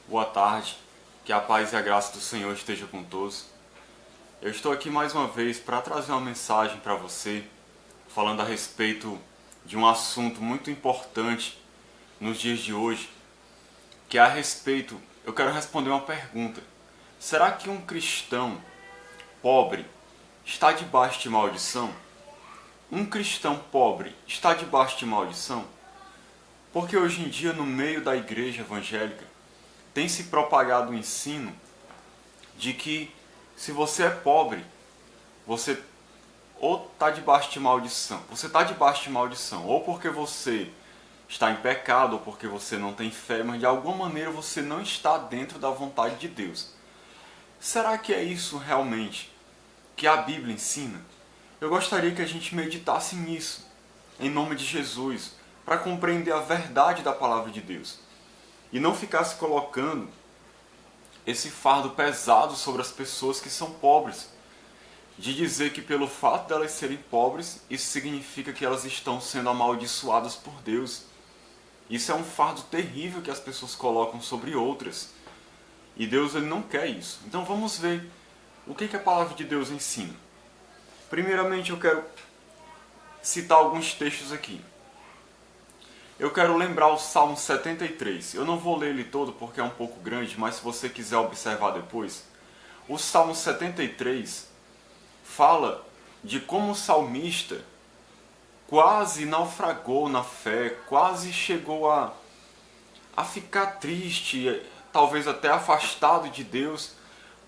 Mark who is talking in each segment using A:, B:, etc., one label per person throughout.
A: Boa tarde, que a paz e a graça do Senhor esteja com todos. Eu estou aqui mais uma vez para trazer uma mensagem para você, falando a respeito de um assunto muito importante nos dias de hoje, que é a respeito, eu quero responder uma pergunta. Será que um cristão pobre está debaixo de maldição? Um cristão pobre está debaixo de maldição? Porque hoje em dia, no meio da igreja evangélica, tem se propagado o ensino de que se você é pobre, você ou está debaixo de maldição, ou porque você está em pecado, ou porque você não tem fé, mas de alguma maneira você não está dentro da vontade de Deus. Será que é isso realmente que a Bíblia ensina? Eu gostaria que a gente meditasse nisso, em nome de Jesus, para compreender a verdade da palavra de Deus. E não ficasse colocando esse fardo pesado sobre as pessoas que são pobres. De dizer que pelo fato de elas serem pobres, isso significa que elas estão sendo amaldiçoadas por Deus. Isso é um fardo terrível que as pessoas colocam sobre outras. E Deus ele não quer isso. Então vamos ver o que a palavra de Deus ensina. Primeiramente eu quero citar alguns textos aqui. Eu quero lembrar o Salmo 73. Eu não vou ler ele todo porque é um pouco grande, mas se você quiser observar depois. O Salmo 73 fala de como o salmista quase naufragou na fé, quase chegou a ficar triste, talvez até afastado de Deus,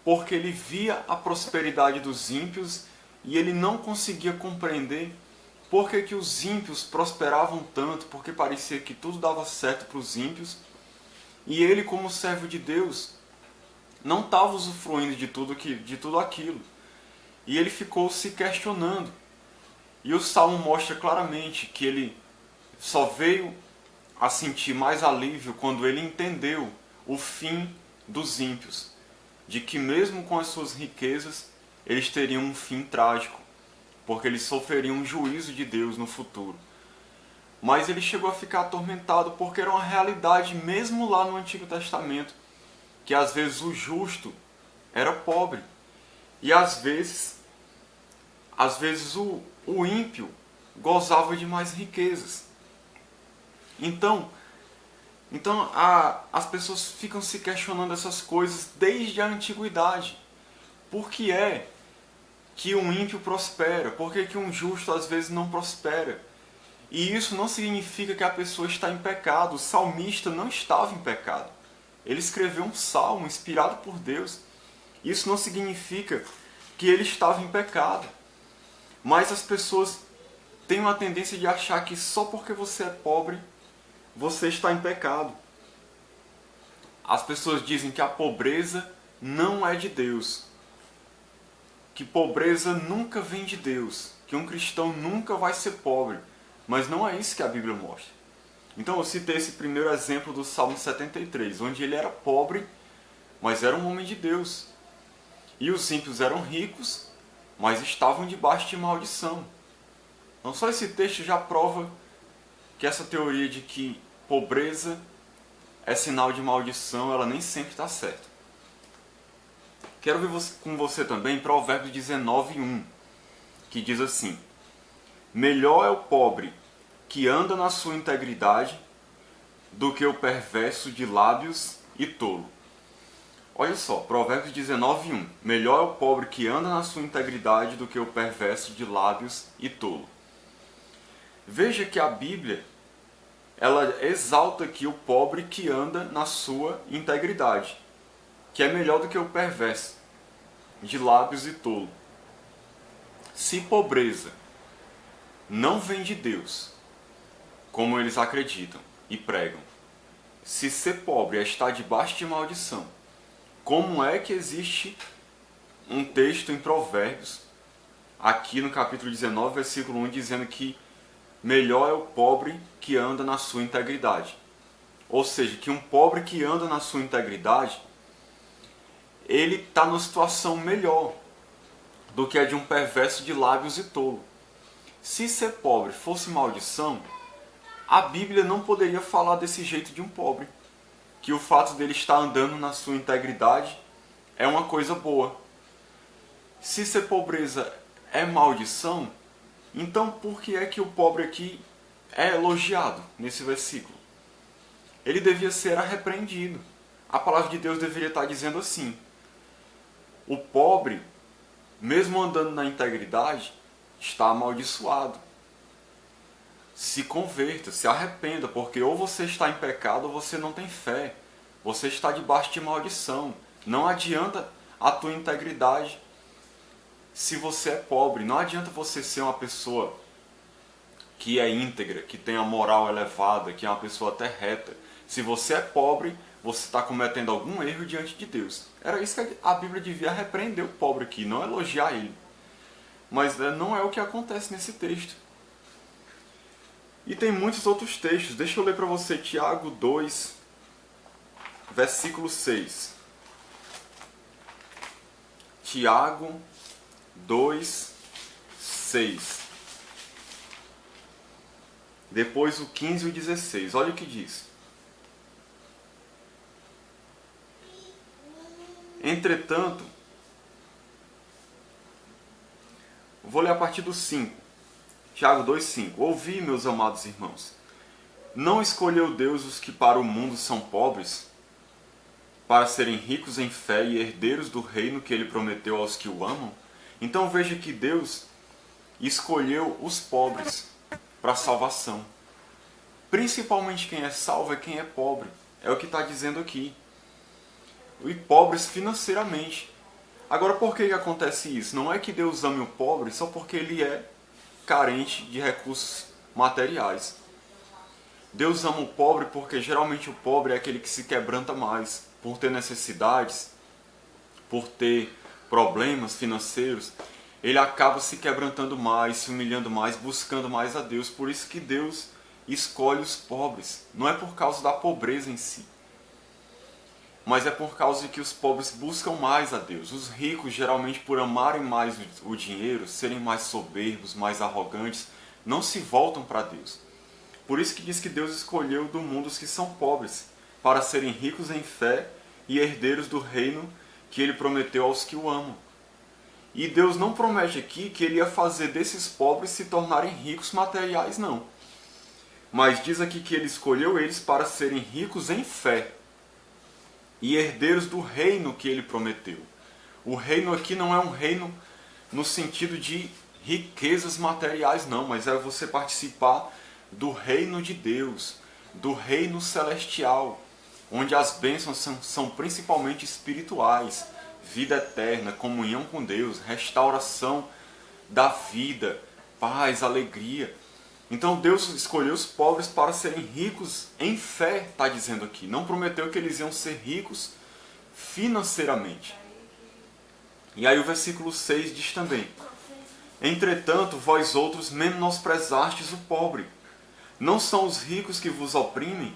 A: porque ele via a prosperidade dos ímpios e ele não conseguia compreender por que os ímpios prosperavam tanto, porque parecia que tudo dava certo para os ímpios, e ele, como servo de Deus, não estava usufruindo de tudo aquilo. E ele ficou se questionando. E o Salmo mostra claramente que ele só veio a sentir mais alívio quando ele entendeu o fim dos ímpios, de que mesmo com as suas riquezas, eles teriam um fim trágico, porque eles sofreriam um juízo de Deus no futuro. Mas ele chegou a ficar atormentado porque era uma realidade mesmo lá no Antigo Testamento, que às vezes o justo era pobre e às vezes o ímpio gozava de mais riquezas. Então as pessoas ficam se questionando essas coisas desde a antiguidade. Por que é que um ímpio prospera? Por que um justo às vezes não prospera? E isso não significa que a pessoa está em pecado. O salmista não estava em pecado. Ele escreveu um salmo inspirado por Deus. Isso não significa que ele estava em pecado. Mas as pessoas têm uma tendência de achar que só porque você é pobre, você está em pecado. As pessoas dizem que a pobreza não é de Deus, que pobreza nunca vem de Deus, que um cristão nunca vai ser pobre, mas não é isso que a Bíblia mostra. Então eu citei esse primeiro exemplo do Salmo 73, onde ele era pobre, mas era um homem de Deus. E os ímpios eram ricos, mas estavam debaixo de maldição. Então só esse texto já prova que essa teoria de que pobreza é sinal de maldição, ela nem sempre está certa. Quero ver com você também Provérbios 19:1, que diz assim: melhor é o pobre que anda na sua integridade do que o perverso de lábios e tolo. Olha só, Provérbios 19:1. Melhor é o pobre que anda na sua integridade do que o perverso de lábios e tolo. Veja que a Bíblia, ela exalta aqui o pobre que anda na sua integridade, que é melhor do que o perverso de lábios e tolo. Se pobreza não vem de Deus, como eles acreditam e pregam, se ser pobre é estar debaixo de maldição, como é que existe um texto em Provérbios, aqui no capítulo 19, versículo 1, dizendo que melhor é o pobre que anda na sua integridade? Ou seja, que um pobre que anda na sua integridade, ele está numa situação melhor do que a de um perverso de lábios e tolo. Se ser pobre fosse maldição, a Bíblia não poderia falar desse jeito de um pobre. que o fato dele estar andando na sua integridade é uma coisa boa. Se ser pobreza é maldição, então por que é que o pobre aqui é elogiado nesse versículo? Ele devia ser repreendido. A palavra de Deus deveria estar dizendo assim: o pobre, mesmo andando na integridade, está amaldiçoado. Se converta, se arrependa, porque ou você está em pecado ou você não tem fé. Você está debaixo de maldição. Não adianta a tua integridade se você é pobre. Não adianta você ser uma pessoa que é íntegra, que tem a moral elevada, que é uma pessoa até reta. Se você é pobre, você está cometendo algum erro diante de Deus. Era isso que a Bíblia devia repreender o pobre aqui, não elogiar ele. Mas não é o que acontece nesse texto. E tem muitos outros textos. Deixa eu ler para você Tiago 2, versículo 6. Tiago 2, 6. Depois o 15 e o 16. Olha o que diz. Entretanto, vou ler a partir do 5. Tiago 2, 5. Ouvi, meus amados irmãos. Não escolheu Deus os que para o mundo são pobres, para serem ricos em fé e herdeiros do reino que ele prometeu aos que o amam? Então veja que Deus escolheu os pobres para a salvação. Principalmente quem é salvo é quem é pobre. É o que está dizendo aqui. E pobres financeiramente. Agora, por que acontece isso? Não é que Deus ame o pobre só porque ele é carente de recursos materiais. Deus ama o pobre porque geralmente o pobre é aquele que se quebranta mais por ter necessidades, por ter problemas financeiros. Ele acaba se quebrantando mais, se humilhando mais, buscando mais a Deus. Por isso que Deus escolhe os pobres. Não é por causa da pobreza em si, mas é por causa de que os pobres buscam mais a Deus. Os ricos, geralmente por amarem mais o dinheiro, serem mais soberbos, mais arrogantes, não se voltam para Deus. Por isso que diz que Deus escolheu do mundo os que são pobres, para serem ricos em fé e herdeiros do reino que ele prometeu aos que o amam. E Deus não promete aqui que ele ia fazer desses pobres se tornarem ricos materiais, não. Mas diz aqui que ele escolheu eles para serem ricos em fé e herdeiros do reino que ele prometeu. O reino aqui não é um reino no sentido de riquezas materiais, não, mas é você participar do reino de Deus, do reino celestial, onde as bênçãos são principalmente espirituais, vida eterna, comunhão com Deus, restauração da vida, paz, alegria. Então Deus escolheu os pobres para serem ricos em fé, está dizendo aqui. Não prometeu que eles iam ser ricos financeiramente. E aí o versículo 6 diz também: entretanto, vós outros menosprezastes o pobre. Não são os ricos que vos oprimem?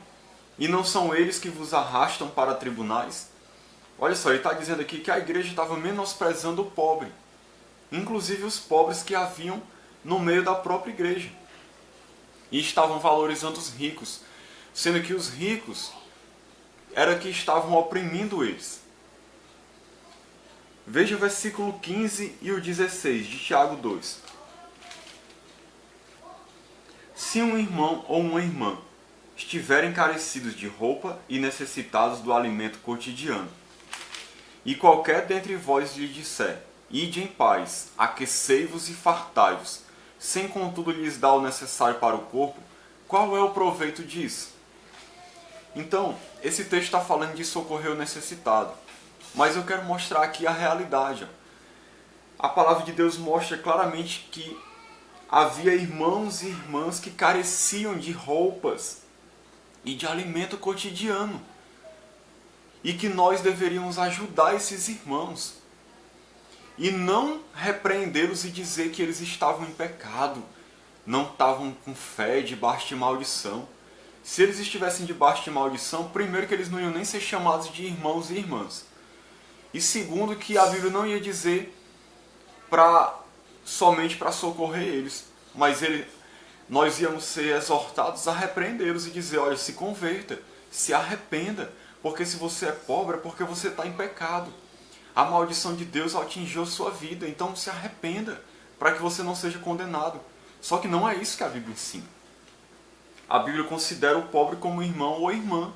A: E não são eles que vos arrastam para tribunais? Olha só, ele está dizendo aqui que a igreja estava menosprezando o pobre. Inclusive os pobres que haviam no meio da própria igreja. E estavam valorizando os ricos, sendo que os ricos era que estavam oprimindo eles. Veja o versículo 15 e o 16 de Tiago 2. Se um irmão ou uma irmã estiverem carecidos de roupa e necessitados do alimento cotidiano, e qualquer dentre vós lhe disser: ide em paz, aquecei-vos e fartai-vos, sem contudo lhes dar o necessário para o corpo, qual é o proveito disso? Então, esse texto está falando de socorrer o necessitado. Mas eu quero mostrar aqui a realidade. A palavra de Deus mostra claramente que havia irmãos e irmãs que careciam de roupas e de alimento cotidiano. E que nós deveríamos ajudar esses irmãos. E não repreendê-los e dizer que eles estavam em pecado, não estavam com fé, debaixo de maldição. Se eles estivessem debaixo de maldição, primeiro que eles não iam nem ser chamados de irmãos e irmãs. E segundo que a Bíblia não ia dizer somente para socorrer eles, mas nós íamos ser exortados a repreendê-los e dizer: olha, se converta, se arrependa, Porque se você é pobre é porque você está em pecado. A maldição de Deus atingiu a sua vida, então se arrependa para que você não seja condenado. Só que não é isso que a Bíblia ensina. A Bíblia considera o pobre como irmão ou irmã,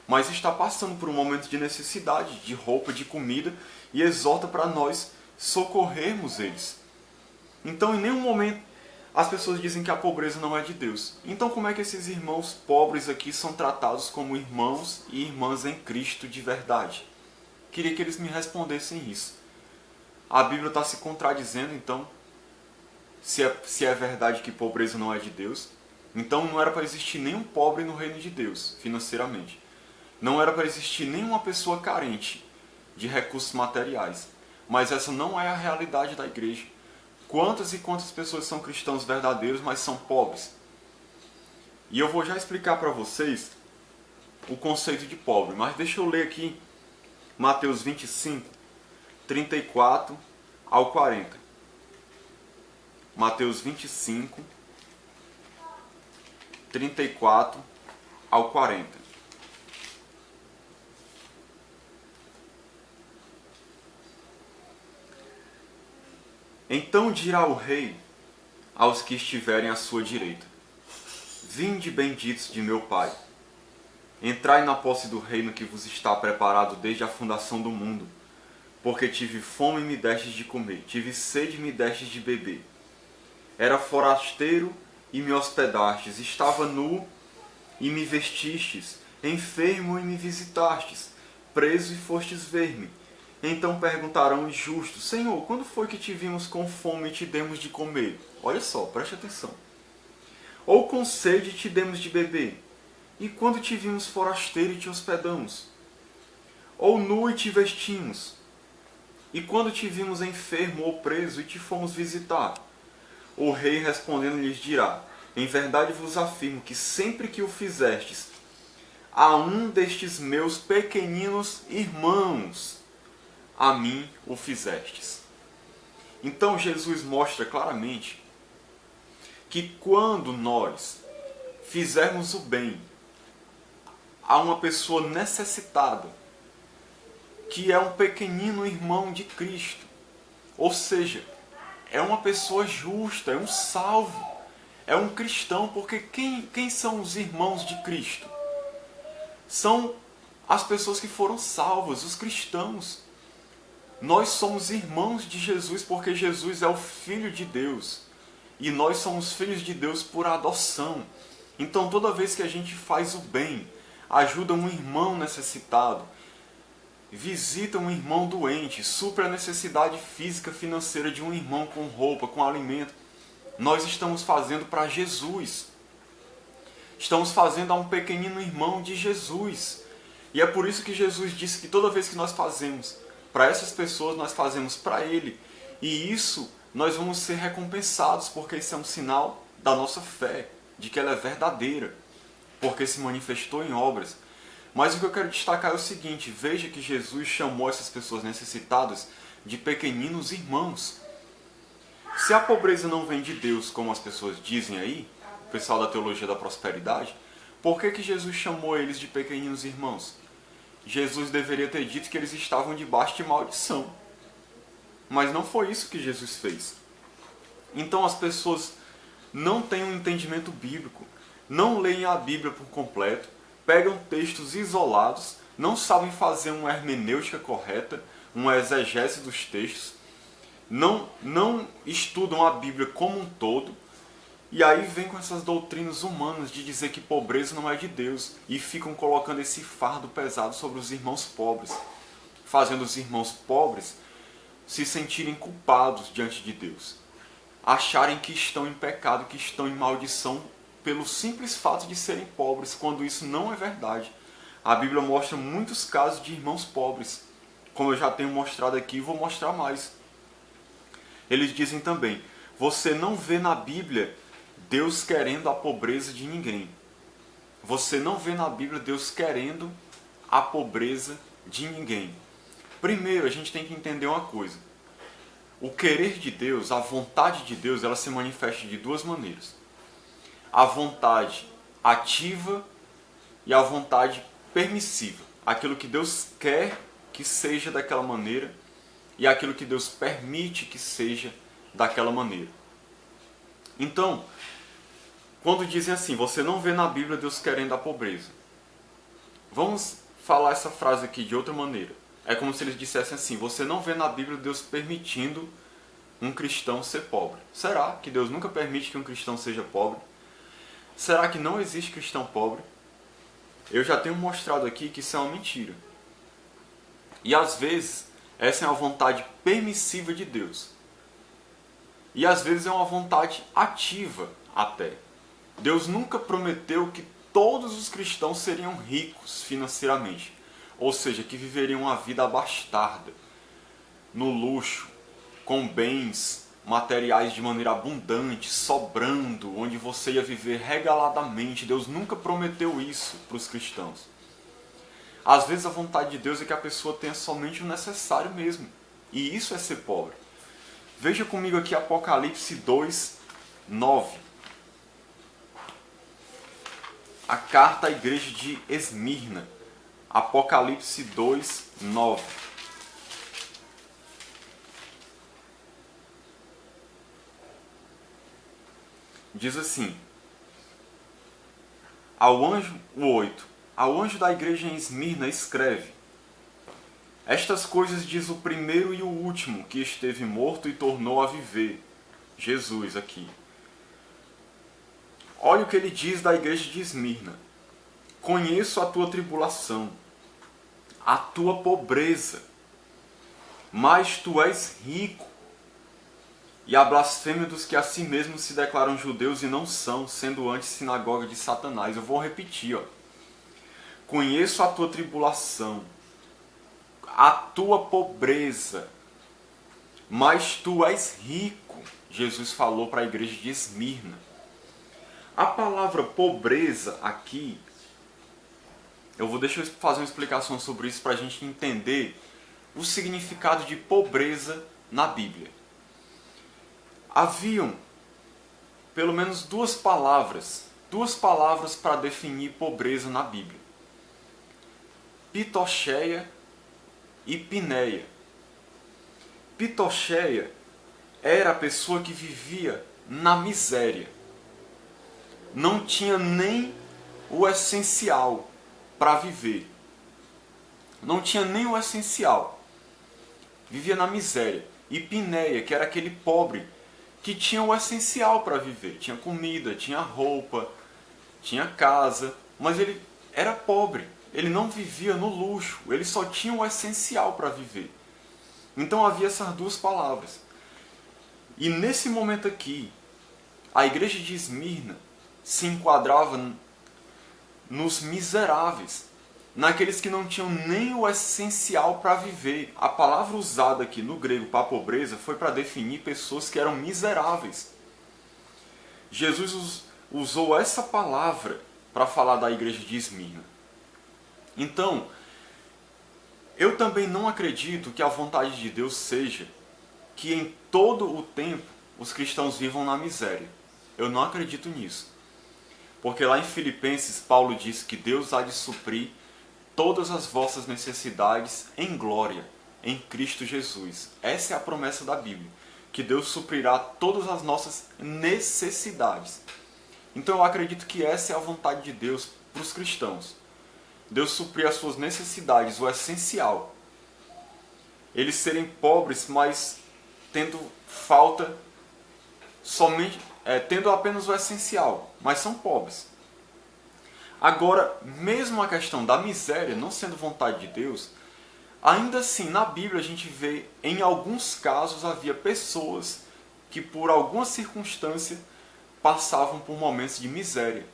A: mas está passando por um momento de necessidade, de roupa, de comida, e exorta para nós socorrermos eles. Então, em nenhum momento as pessoas dizem que a pobreza não é de Deus. Então, como é que esses irmãos pobres aqui são tratados como irmãos e irmãs em Cristo de verdade? Queria que eles me respondessem isso. A Bíblia está se contradizendo, então, se é verdade que pobreza não é de Deus. Então não era para existir nenhum pobre no reino de Deus, financeiramente. Não era para existir nenhuma pessoa carente de recursos materiais. Mas essa não é a realidade da igreja. Quantas e quantas pessoas são cristãos verdadeiros, mas são pobres? E eu vou já explicar para vocês o conceito de pobre. Mas deixa eu ler aqui Mateus 25, 34 ao 40. Mateus 25, 34 ao 40. Então dirá o rei aos que estiverem à sua direita: Vinde, benditos de meu Pai, entrai na posse do reino que vos está preparado desde a fundação do mundo. Porque tive fome e me destes de comer, tive sede e me destes de beber. Era forasteiro e me hospedastes, estava nu e me vestistes, enfermo e me visitastes, preso e fostes ver-me. Então perguntarão os justos: Senhor, quando foi que te vimos com fome e te demos de comer? Olha só, preste atenção. Ou com sede e te demos de beber? E quando te vimos forasteiro e te hospedamos? Ou nu e te vestimos? E quando te vimos enfermo ou preso e te fomos visitar? O rei respondendo lhes dirá: Em verdade vos afirmo que sempre que o fizestes a um destes meus pequeninos irmãos, a mim o fizestes. Então Jesus mostra claramente que quando nós fizermos o bem a uma pessoa necessitada, que é um pequenino irmão de Cristo, ou seja, é uma pessoa justa, é um salvo, é um cristão, porque quem são os irmãos de Cristo? São as pessoas que foram salvas, os cristãos. Nós somos irmãos de Jesus porque Jesus é o Filho de Deus. E nós somos filhos de Deus por adoção. Então toda vez que a gente faz o bem, ajuda um irmão necessitado, visita um irmão doente, supra a necessidade física, financeira de um irmão com roupa, com alimento, nós estamos fazendo para Jesus. Estamos fazendo a um pequenino irmão de Jesus. E é por isso que Jesus disse que toda vez que nós fazemos para essas pessoas, nós fazemos para Ele. E isso nós vamos ser recompensados, porque isso é um sinal da nossa fé, de que ela é verdadeira, porque se manifestou em obras. Mas o que eu quero destacar é o seguinte: veja que Jesus chamou essas pessoas necessitadas de pequeninos irmãos. Se a pobreza não vem de Deus, como as pessoas dizem aí, o pessoal da teologia da prosperidade, por que Jesus chamou eles de pequeninos irmãos? Jesus deveria ter dito que eles estavam debaixo de maldição. Mas não foi isso que Jesus fez. Então as pessoas não têm um entendimento bíblico, não leem a Bíblia por completo, pegam textos isolados, não sabem fazer uma hermenêutica correta, uma exegese dos textos, não estudam a Bíblia como um todo, e aí vem com essas doutrinas humanas de dizer que pobreza não é de Deus, e ficam colocando esse fardo pesado sobre os irmãos pobres, fazendo os irmãos pobres se sentirem culpados diante de Deus, acharem que estão em pecado, que estão em maldição pelo simples fato de serem pobres, quando isso não é verdade. A Bíblia mostra muitos casos de irmãos pobres, como eu já tenho mostrado aqui e vou mostrar mais. Eles dizem também: você não vê na Bíblia Deus querendo a pobreza de ninguém. Você não vê na Bíblia Deus querendo a pobreza de ninguém. Primeiro, a gente tem que entender uma coisa. O querer de Deus, a vontade de Deus, ela se manifesta de duas maneiras. A vontade ativa e a vontade permissiva. aquilo que Deus quer que seja daquela maneira e aquilo que Deus permite que seja daquela maneira. Então, quando dizem assim, você não vê na Bíblia Deus querendo a pobreza. Vamos falar essa frase aqui de outra maneira. É como se eles dissessem assim, você não vê na Bíblia Deus permitindo um cristão ser pobre. Será que Deus nunca permite que um cristão seja pobre? Será que não existe cristão pobre? Eu já tenho mostrado aqui que isso é uma mentira. E às vezes, essa é uma vontade permissiva de Deus. E às vezes é uma vontade ativa até. Deus nunca prometeu que todos os cristãos seriam ricos financeiramente. Ou seja, que viveriam uma vida abastarda, no luxo, com bens materiais de maneira abundante, sobrando, onde você ia viver regaladamente. Deus nunca prometeu isso para os cristãos. Às vezes a vontade de Deus é que a pessoa tenha somente o necessário mesmo. E isso é ser pobre. Veja comigo aqui Apocalipse 2, 9. A carta à igreja de Esmirna. Apocalipse 2, 9. Diz assim, o 8. Ao anjo da igreja em Esmirna escreve, estas coisas diz o primeiro e o último que esteve morto e tornou a viver. Jesus aqui. Olha o que ele diz da igreja de Esmirna. Conheço a tua tribulação, a tua pobreza, mas tu és rico. E a blasfêmia dos que a si mesmos se declaram judeus e não são, sendo antes sinagoga de Satanás. Eu vou repetir, ó. Conheço a tua tribulação, a tua pobreza, mas tu és rico. Jesus falou para a igreja de Esmirna. A palavra pobreza aqui, deixa eu fazer uma explicação sobre isso para a gente entender o significado de pobreza na Bíblia. Haviam pelo menos duas palavras para definir pobreza na Bíblia. Pitocheia e Pineia. Pitocheia era a pessoa que vivia na miséria. Não tinha nem o essencial para viver. Não tinha nem o essencial. Vivia na miséria. E Pineia, que era aquele pobre que tinha o essencial para viver. Tinha comida, tinha roupa, tinha casa, mas ele era pobre. Ele não vivia no luxo, ele só tinha o essencial para viver. Então havia essas duas palavras. E nesse momento aqui, a igreja de Esmirna se enquadrava nos miseráveis, naqueles que não tinham nem o essencial para viver. A palavra usada aqui no grego para pobreza foi para definir pessoas que eram miseráveis. Jesus usou essa palavra para falar da igreja de Esmirna. Então, eu também não acredito que a vontade de Deus seja que em todo o tempo os cristãos vivam na miséria. Eu não acredito nisso. Porque lá em Filipenses, Paulo diz que Deus há de suprir todas as vossas necessidades em glória, em Cristo Jesus. Essa é a promessa da Bíblia, que Deus suprirá todas as nossas necessidades. Então eu acredito que essa é a vontade de Deus para os cristãos. Deus suprir as suas necessidades, o essencial. Eles serem pobres, mas tendo falta somente, tendo apenas o essencial, mas são pobres. Agora, mesmo a questão da miséria não sendo vontade de Deus, ainda assim na Bíblia a gente vê, em alguns casos havia pessoas que por alguma circunstância passavam por momentos de miséria.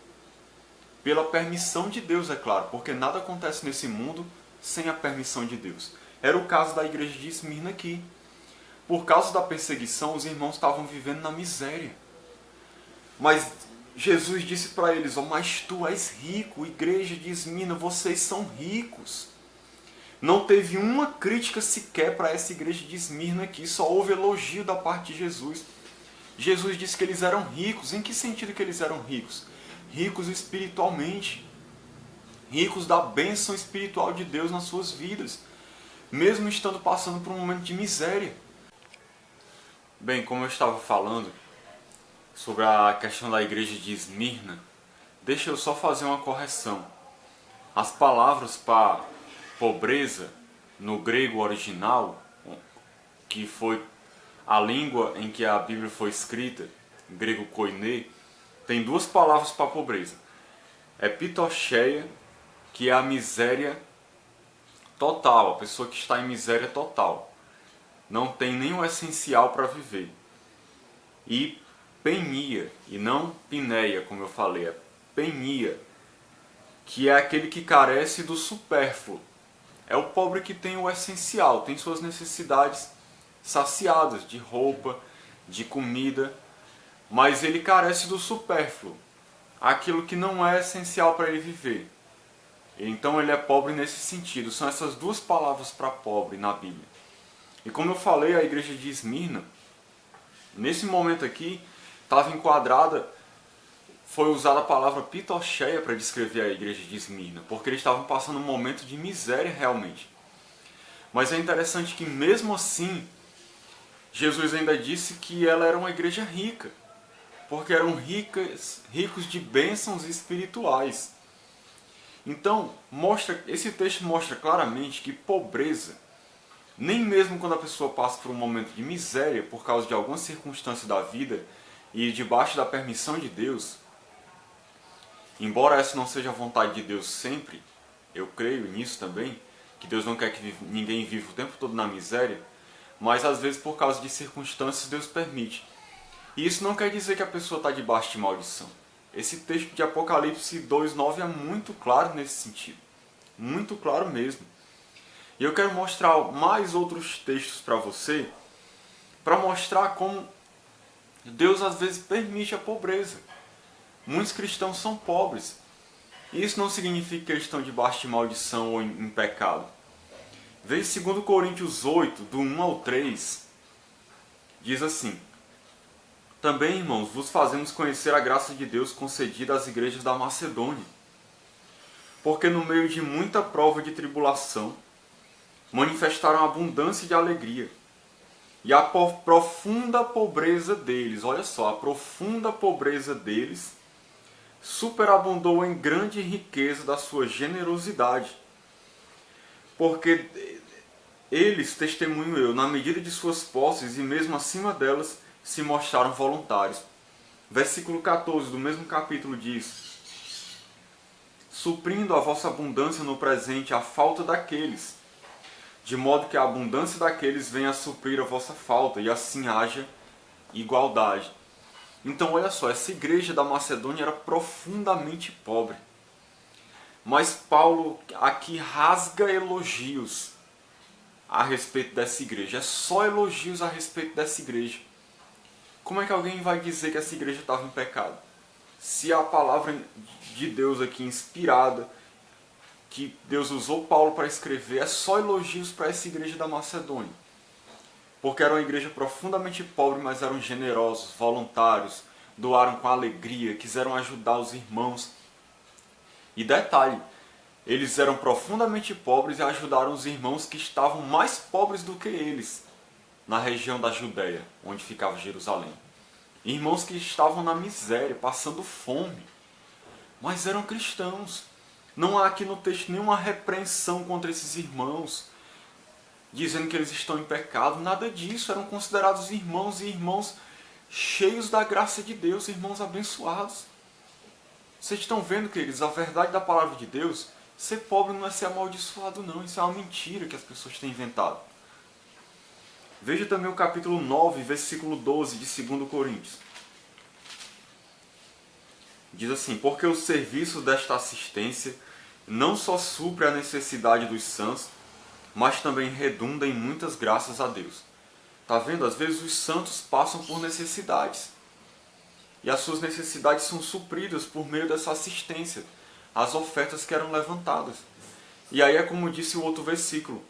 A: Pela permissão de Deus, é claro, porque nada acontece nesse mundo sem a permissão de Deus. Era o caso da igreja de Esmirna aqui. Por causa da perseguição, os irmãos estavam vivendo na miséria. Mas Jesus disse para eles, mas tu és rico, igreja de Esmirna, vocês são ricos. Não teve uma crítica sequer para essa igreja de Esmirna aqui, só houve elogio da parte de Jesus. Jesus disse que eles eram ricos. Em que sentido que eles eram ricos? Ricos espiritualmente. ricos da bênção espiritual de Deus nas suas vidas, mesmo estando passando por um momento de miséria. Bem, como eu estava falando sobre a questão da igreja de Esmirna, deixa eu só fazer uma correção. As palavras para pobreza no grego original, que foi a língua em que a Bíblia foi escrita, grego koiné, tem duas palavras para pobreza. É pitocheia, que é a miséria total, a pessoa que está em miséria total. Não tem nenhum essencial para viver. E penia, e não pineia, como eu falei, é penia, que é aquele que carece do supérfluo. É o pobre que tem o essencial, tem suas necessidades saciadas de roupa, de comida, mas ele carece do supérfluo, aquilo que não é essencial para ele viver. Então ele é pobre nesse sentido. São essas duas palavras para pobre na Bíblia. E como eu falei, a igreja de Esmirna, nesse momento aqui, estava enquadrada, foi usada a palavra pitocheia para descrever a igreja de Esmirna, porque eles estavam passando um momento de miséria realmente. Mas é interessante que mesmo assim, Jesus ainda disse que ela era uma igreja rica, porque eram ricos de bênçãos espirituais. Então, esse texto mostra claramente que pobreza, nem mesmo quando a pessoa passa por um momento de miséria por causa de alguma circunstância da vida e debaixo da permissão de Deus, embora essa não seja a vontade de Deus sempre, eu creio nisso também, que Deus não quer que ninguém viva o tempo todo na miséria, mas às vezes por causa de circunstâncias Deus permite. E isso não quer dizer que a pessoa está debaixo de maldição. Esse texto de Apocalipse 2:9 é muito claro nesse sentido. Muito claro mesmo. E eu quero mostrar mais outros textos para você, para mostrar como Deus às vezes permite a pobreza. Muitos cristãos são pobres. E isso não significa que eles estão debaixo de maldição ou em pecado. Veja 2 Coríntios 8, do 1 ao 3, diz assim: Também, irmãos, vos fazemos conhecer a graça de Deus concedida às igrejas da Macedônia. Porque no meio de muita prova de tribulação, manifestaram abundância de alegria. E a profunda pobreza deles, olha só, a profunda pobreza deles superabundou em grande riqueza da sua generosidade. Porque eles, testemunho eu, na medida de suas posses e mesmo acima delas, se mostraram voluntários. Versículo 14 do mesmo capítulo diz: Suprindo a vossa abundância no presente a falta daqueles, de modo que a abundância daqueles venha a suprir a vossa falta, e assim haja igualdade. Então olha só, essa igreja da Macedônia era profundamente pobre. Mas Paulo aqui rasga elogios a respeito dessa igreja. É só elogios a respeito dessa igreja. Como é que alguém vai dizer que essa igreja estava em pecado? Se a palavra de Deus aqui inspirada, que Deus usou Paulo para escrever, é só elogios para essa igreja da Macedônia. Porque era uma igreja profundamente pobre, mas eram generosos, voluntários, doaram com alegria, quiseram ajudar os irmãos. E detalhe, eles eram profundamente pobres e ajudaram os irmãos que estavam mais pobres do que eles, na região da Judéia, onde ficava Jerusalém. Irmãos que estavam na miséria, passando fome, mas eram cristãos. Não há aqui no texto nenhuma repreensão contra esses irmãos, dizendo que eles estão em pecado, nada disso. Eram considerados irmãos e irmãos cheios da graça de Deus, irmãos abençoados. Vocês estão vendo, queridos, a verdade da palavra de Deus, ser pobre não é ser amaldiçoado não, isso é uma mentira que as pessoas têm inventado. Veja também o capítulo 9, versículo 12 de 2 Coríntios. Diz assim: Porque o serviço desta assistência não só supre a necessidade dos santos, mas também redunda em muitas graças a Deus. Está vendo? Às vezes os santos passam por necessidades. E as suas necessidades são supridas por meio dessa assistência, as ofertas que eram levantadas. E aí é como disse o outro versículo: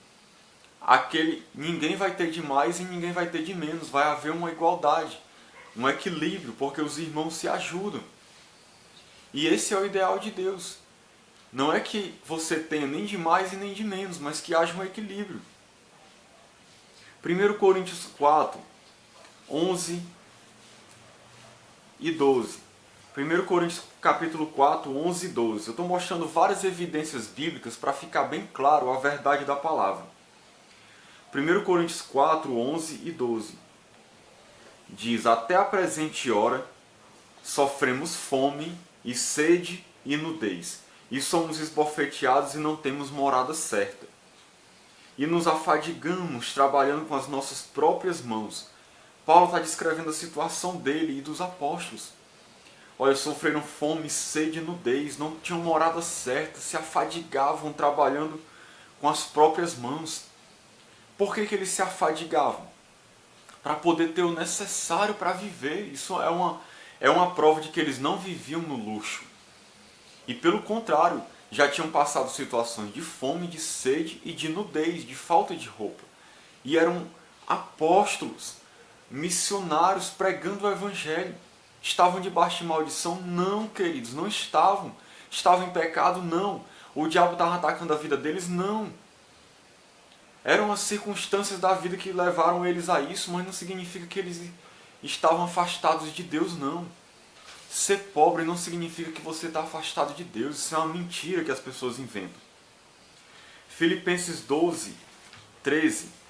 A: ninguém vai ter de mais e ninguém vai ter de menos, vai haver uma igualdade, um equilíbrio, porque os irmãos se ajudam. E esse é o ideal de Deus. Não é que você tenha nem de mais e nem de menos, mas que haja um equilíbrio. 1 Coríntios 4, 11 e 12. 1 Coríntios capítulo 4, 11 e 12. Eu estou mostrando várias evidências bíblicas para ficar bem claro a verdade da palavra. 1 Coríntios 4, 11 e 12. Diz: até a presente hora sofremos fome e sede e nudez, e somos esbofeteados e não temos morada certa. E nos afadigamos trabalhando com as nossas próprias mãos. Paulo está descrevendo a situação dele e dos apóstolos. Olha, sofreram fome, sede e nudez, não tinham morada certa, se afadigavam trabalhando com as próprias mãos. Por que eles se afadigavam? Para poder ter o necessário para viver. Isso é uma prova de que eles não viviam no luxo. E pelo contrário, já tinham passado situações de fome, de sede e de nudez, de falta de roupa. E eram apóstolos, missionários pregando o evangelho. Estavam debaixo de maldição? Não, queridos, não estavam. Estavam em pecado? Não. O diabo estava atacando a vida deles? Não. Eram as circunstâncias da vida que levaram eles a isso, mas não significa que eles estavam afastados de Deus, não. Ser pobre não significa que você está afastado de Deus. Isso é uma mentira que as pessoas inventam. Filipenses 12, 13.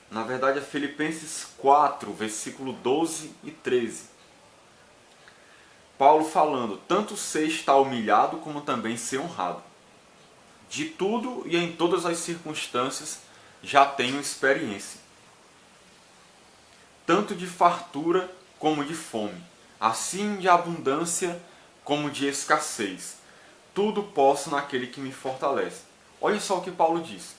A: Na verdade é Filipenses 4, versículo 12 e 13. Paulo falando: tanto ser estar humilhado como também ser honrado. De tudo e em todas as circunstâncias já tenho experiência, tanto de fartura como de fome, assim de abundância como de escassez. Tudo posso naquele que me fortalece. Olha só o que Paulo diz.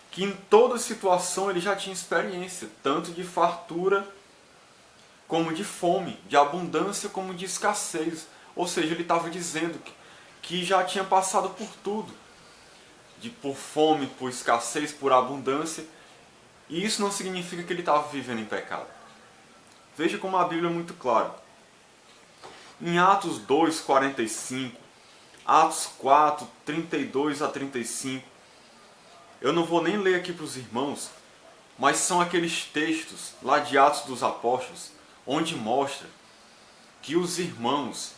A: Que em toda situação ele já tinha experiência, tanto de fartura como de fome, de abundância como de escassez. Ou seja, ele estava dizendo que já tinha passado por tudo. Por fome, por escassez, por abundância. E isso não significa que ele estava vivendo em pecado. Veja como a Bíblia é muito clara. Em Atos 2, 45, Atos 4, 32 a 35, eu não vou nem ler aqui para os irmãos, mas são aqueles textos lá de Atos dos Apóstolos, onde mostra que os irmãos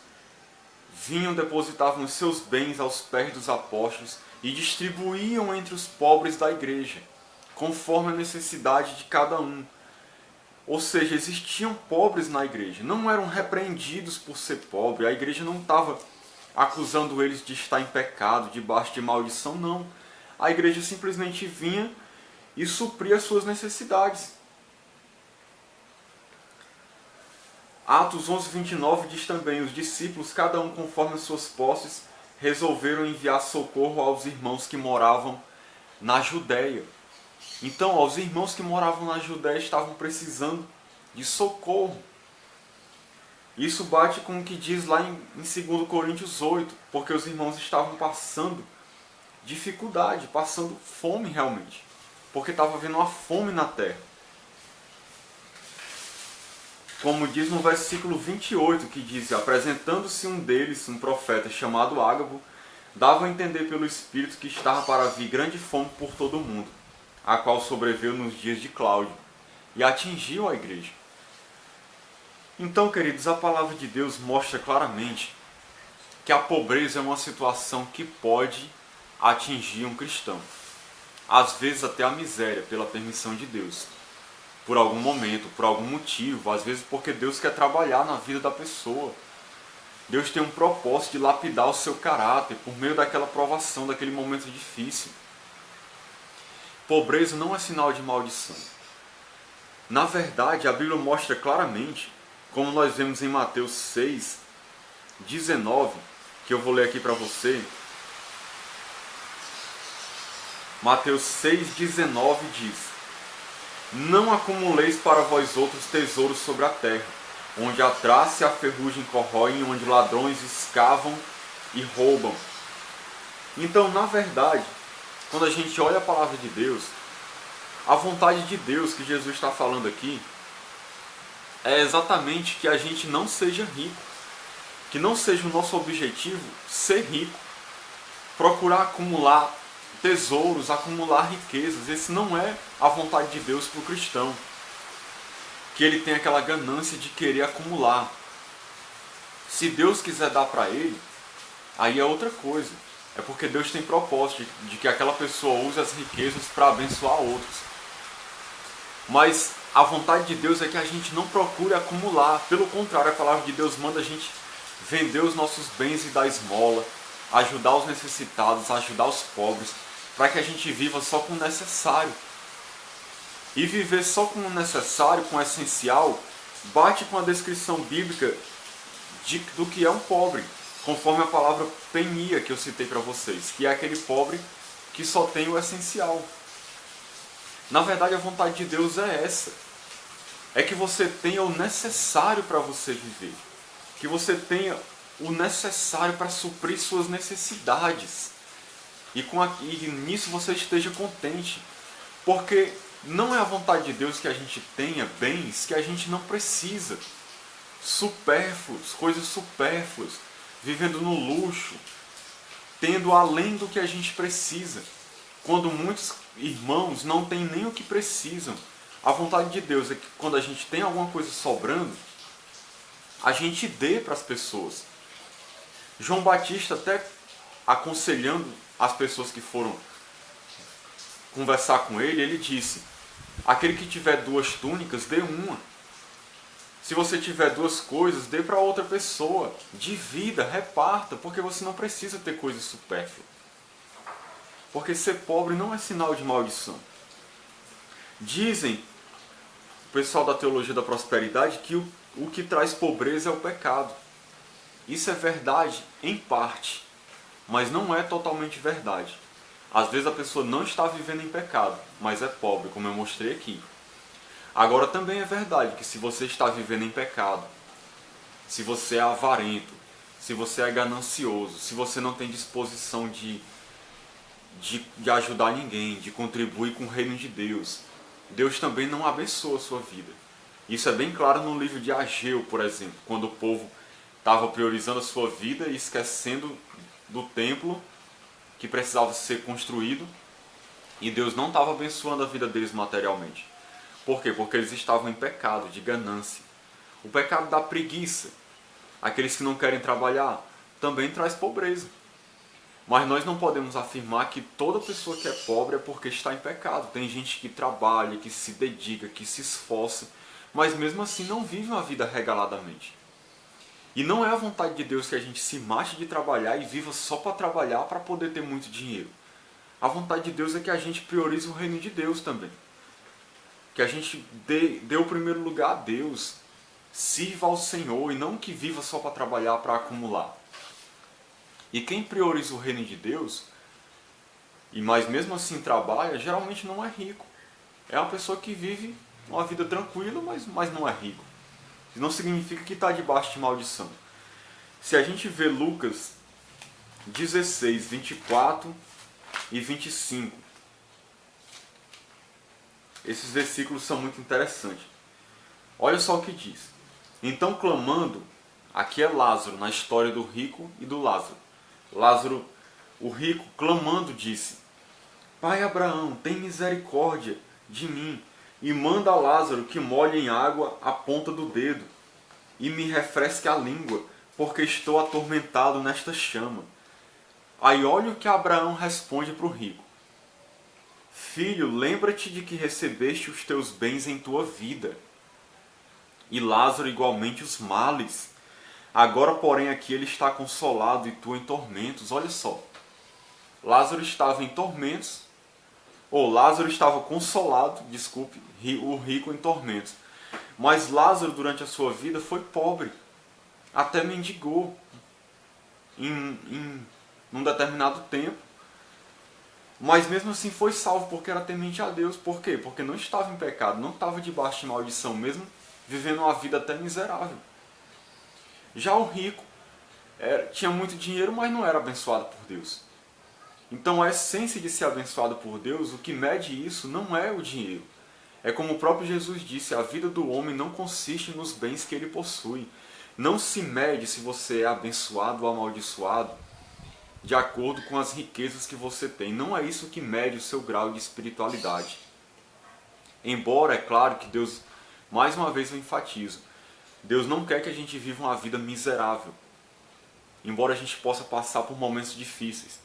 A: vinham, depositavam os seus bens aos pés dos apóstolos e distribuíam entre os pobres da igreja, conforme a necessidade de cada um. Ou seja, existiam pobres na igreja, não eram repreendidos por ser pobre, a igreja não estava acusando eles de estar em pecado, debaixo de maldição, não. A igreja simplesmente vinha e supria as suas necessidades. Atos 11, 29 diz também: os discípulos, cada um conforme as suas posses, resolveram enviar socorro aos irmãos que moravam na Judéia. Então, os irmãos que moravam na Judéia estavam precisando de socorro. Isso bate com o que diz lá em 2 Coríntios 8, porque os irmãos estavam passando dificuldade, passando fome realmente, porque estava havendo uma fome na terra. Como diz no versículo 28, que diz: apresentando-se um deles, um profeta chamado Ágabo, dava a entender pelo Espírito que estava para vir grande fome por todo o mundo, a qual sobreveio nos dias de Cláudio, e atingiu a igreja. Então, queridos, a palavra de Deus mostra claramente que a pobreza é uma situação que pode atingir um cristão. Às vezes até a miséria, pela permissão de Deus. Por algum momento, por algum motivo, às vezes porque Deus quer trabalhar na vida da pessoa. Deus tem um propósito de lapidar o seu caráter por meio daquela provação, daquele momento difícil. Pobreza não é sinal de maldição. Na verdade, a Bíblia mostra claramente, como nós vemos em Mateus 6, 19, que eu vou ler aqui para você. Mateus 6, 19 diz: não acumuleis para vós outros tesouros sobre a terra, onde a traça e a ferrugem corroem, onde ladrões escavam e roubam. Então, na verdade, quando a gente olha a palavra de Deus, A vontade de Deus que Jesus está falando aqui é exatamente que a gente não seja rico, que não seja o nosso objetivo ser rico, procurar acumular tesouros, acumular riquezas. Esse não é a vontade de Deus para o cristão, que ele tem aquela ganância de querer acumular. Se Deus quiser dar para ele, aí é outra coisa. É porque Deus tem propósito de que aquela pessoa use as riquezas para abençoar outros. Mas a vontade de Deus é que a gente não procure acumular. Pelo contrário, a palavra de Deus manda a gente vender os nossos bens e dar esmola, ajudar os necessitados, ajudar os pobres, para que a gente viva só com o necessário. E viver só com o necessário, com o essencial, bate com a descrição bíblica do que é um pobre, conforme a palavra penia que eu citei para vocês, que é aquele pobre que só tem o essencial. Na verdade, a vontade de Deus é essa. É que você tenha o necessário para você viver. Que você tenha o necessário para suprir suas necessidades. E nisso você esteja contente. Porque não é a vontade de Deus que a gente tenha bens que a gente não precisa. Supérfluos, coisas supérfluas. Vivendo no luxo. Tendo além do que a gente precisa. Quando muitos irmãos não têm nem o que precisam. A vontade de Deus é que quando a gente tem alguma coisa sobrando, a gente dê para as pessoas. João Batista até aconselhando as pessoas que foram conversar com ele, ele disse: aquele que tiver 2 túnicas, dê uma. Se você tiver 2 coisas, dê para outra pessoa. Divida, reparta, porque você não precisa ter coisas supérfluas. Porque ser pobre não é sinal de maldição. Dizem o pessoal da teologia da prosperidade que o que traz pobreza é o pecado. Isso é verdade em parte, mas não é totalmente verdade. Às vezes a pessoa não está vivendo em pecado, mas é pobre, como eu mostrei aqui. Agora também é verdade que se você está vivendo em pecado, se você é avarento, se você é ganancioso, se você não tem disposição de ajudar ninguém, de contribuir com o reino de Deus, Deus também não abençoa a sua vida. Isso é bem claro no livro de Ageu, por exemplo, quando o povo estava priorizando a sua vida e esquecendo do templo que precisava ser construído, e Deus não estava abençoando a vida deles materialmente. Por quê? Porque eles estavam em pecado, de ganância. O pecado da preguiça, aqueles que não querem trabalhar, também traz pobreza. Mas nós não podemos afirmar que toda pessoa que é pobre é porque está em pecado. Tem gente que trabalha, que se dedica, que se esforça, mas mesmo assim não vive uma vida regaladamente. E não é a vontade de Deus que a gente se mate de trabalhar e viva só para trabalhar para poder ter muito dinheiro. A vontade de Deus é que a gente priorize o reino de Deus também. Que a gente dê o primeiro lugar a Deus, sirva ao Senhor e não que viva só para trabalhar, para acumular. E quem prioriza o reino de Deus, mas mesmo assim trabalha, geralmente não é rico. É uma pessoa que vive uma vida tranquila, mas não é rico. Isso não significa que está debaixo de maldição. Se a gente vê Lucas 16, 24 e 25, esses versículos são muito interessantes. Olha só o que diz. Então clamando, aqui é Lázaro, na história do rico e do Lázaro. Lázaro, o rico, clamando, disse: Pai Abraão, tem misericórdia de mim e manda a Lázaro que molhe em água a ponta do dedo e me refresque a língua, porque estou atormentado nesta chama. Aí olha o que Abraão responde para o rico: Filho, lembra-te de que recebeste os teus bens em tua vida, e Lázaro igualmente os males. Agora, porém, aqui ele está consolado e tu em tormentos. Olha só. Lázaro estava em tormentos, ou Lázaro estava consolado, desculpe, o rico em tormentos. Mas Lázaro, durante a sua vida, foi pobre. Até mendigou num determinado tempo. Mas mesmo assim foi salvo porque era temente a Deus. Por quê? Porque não estava em pecado, não estava debaixo de maldição, mesmo vivendo uma vida até miserável. Já o rico tinha muito dinheiro, mas não era abençoado por Deus. Então a essência de ser abençoado por Deus, o que mede isso não é o dinheiro. É como o próprio Jesus disse, a vida do homem não consiste nos bens que ele possui. Não se mede se você é abençoado ou amaldiçoado de acordo com as riquezas que você tem. Não é isso que mede o seu grau de espiritualidade. Embora, é claro que Deus, mais uma vez eu enfatizo, Deus não quer que a gente viva uma vida miserável. Embora a gente possa passar por momentos difíceis.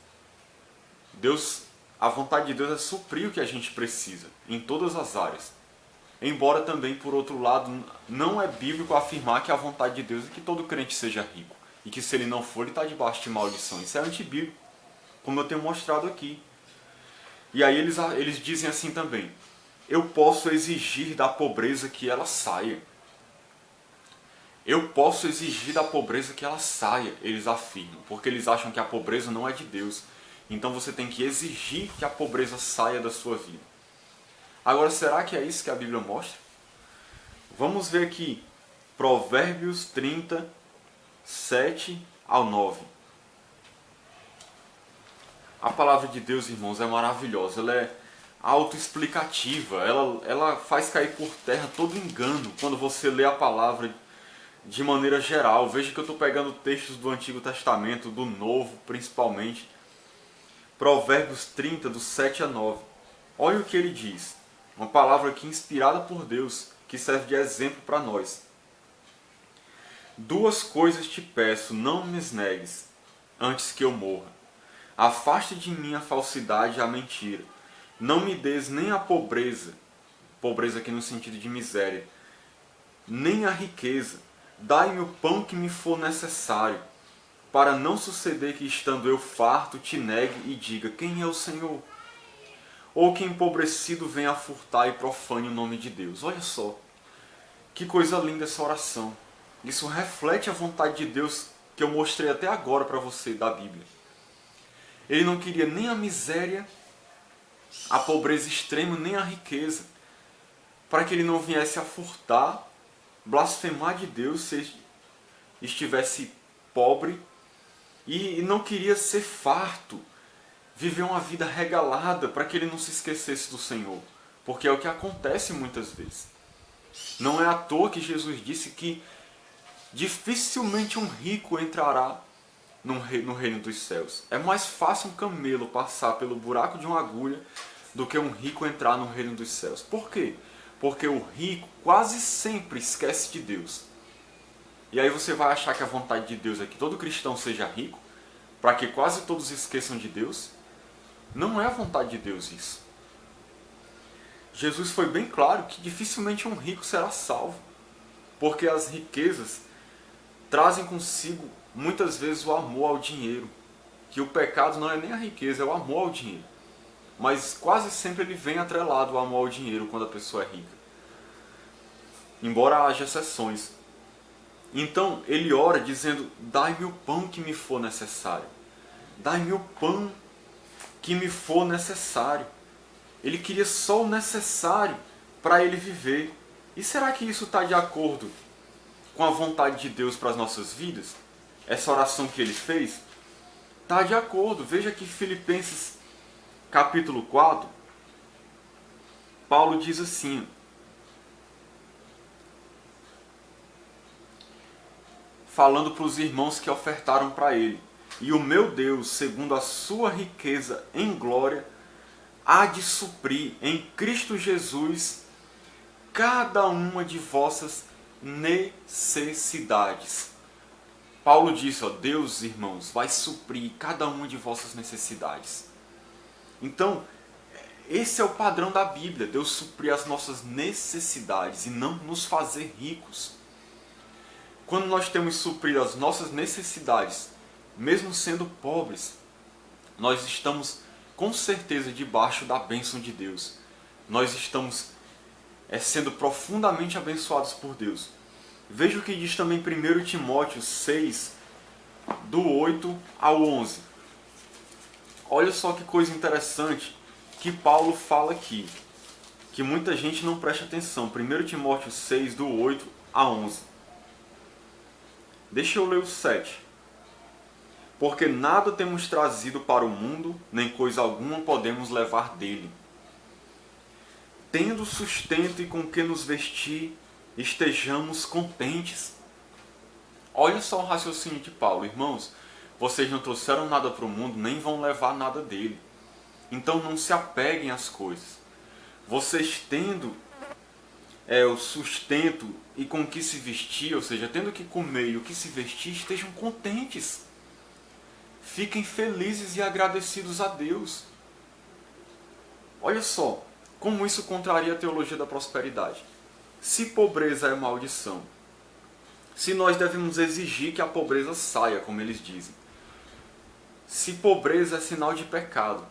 A: A vontade de Deus é suprir o que a gente precisa, em todas as áreas. Embora também, por outro lado, não é bíblico afirmar que a vontade de Deus é que todo crente seja rico. E que se ele não for, ele está debaixo de maldição. Isso é antibíblico, como eu tenho mostrado aqui. E aí eles dizem assim também, eu posso exigir da pobreza que ela saia. Eu posso exigir da pobreza que ela saia, eles afirmam, porque eles acham que a pobreza não é de Deus. Então você tem que exigir que a pobreza saia da sua vida. Agora, será que é isso que a Bíblia mostra? Vamos ver aqui, Provérbios 30, 7 ao 9. A palavra de Deus, irmãos, é maravilhosa, ela é autoexplicativa, ela faz cair por terra todo engano quando você lê a palavra de maneira geral. Veja que eu estou pegando textos do Antigo Testamento, do Novo principalmente. Provérbios 30, do 7 a 9. Olha o que ele diz. Uma palavra aqui inspirada por Deus, que serve de exemplo para nós. Duas coisas te peço, não me negues, antes que eu morra. Afaste de mim a falsidade e a mentira. Não me des nem a pobreza, pobreza aqui no sentido de miséria, nem a riqueza. Dai-me o pão que me for necessário, para não suceder que, estando eu farto, te negue e diga, quem é o Senhor? Ou que empobrecido venha a furtar e profane o nome de Deus. Olha só, que coisa linda essa oração. Isso reflete a vontade de Deus que eu mostrei até agora para você da Bíblia. Ele não queria nem a miséria, a pobreza extrema, nem a riqueza, para que ele não viesse a furtar, blasfemar de Deus se estivesse pobre, e não queria ser farto, viver uma vida regalada para que ele não se esquecesse do Senhor, porque é o que acontece muitas vezes. Não é à toa que Jesus disse que dificilmente um rico entrará no reino dos céus. É mais fácil um camelo passar pelo buraco de uma agulha do que um rico entrar no reino dos céus. Por quê? Porque o rico quase sempre esquece de Deus. E aí você vai achar que a vontade de Deus é que todo cristão seja rico, para que quase todos esqueçam de Deus? Não é a vontade de Deus isso. Jesus foi bem claro que dificilmente um rico será salvo, porque as riquezas trazem consigo muitas vezes o amor ao dinheiro, que o pecado não é nem a riqueza, é o amor ao dinheiro. Mas quase sempre ele vem atrelado ao amor ao dinheiro quando a pessoa é rica, embora haja exceções. Então ele ora dizendo, dai-me o pão que me for necessário. Dai-me o pão que me for necessário. Ele queria só o necessário para ele viver. E será que isso está de acordo com a vontade de Deus para as nossas vidas? Essa oração que ele fez? Está de acordo. Veja que Filipenses capítulo 4, Paulo diz assim, falando para os irmãos que ofertaram para ele, e o meu Deus, segundo a sua riqueza em glória, há de suprir em Cristo Jesus cada uma de vossas necessidades. Paulo disse, ó, Deus, irmãos, vai suprir cada uma de vossas necessidades. Então, esse é o padrão da Bíblia, Deus suprir as nossas necessidades e não nos fazer ricos. Quando nós temos suprido as nossas necessidades, mesmo sendo pobres, nós estamos com certeza debaixo da bênção de Deus. Nós estamos sendo profundamente abençoados por Deus. Veja o que diz também 1 Timóteo 6, do 8 ao 11. Olha só que coisa interessante que Paulo fala aqui, que muita gente não presta atenção. 1 Timóteo 6, do 8 a 11. Deixa eu ler o 7. porque nada temos trazido para o mundo, nem coisa alguma podemos levar dele. Tendo sustento e com que nos vestir, estejamos contentes. Olha só o raciocínio de Paulo, irmãos. Vocês não trouxeram nada para o mundo, nem vão levar nada dele. Então não se apeguem às coisas. Vocês tendo o sustento e com que se vestir, ou seja, tendo que comer e o que se vestir, estejam contentes. Fiquem felizes e agradecidos a Deus. Olha só, como isso contraria a teologia da prosperidade. Se pobreza é maldição, se nós devemos exigir que a pobreza saia, como eles dizem, se pobreza é sinal de pecado,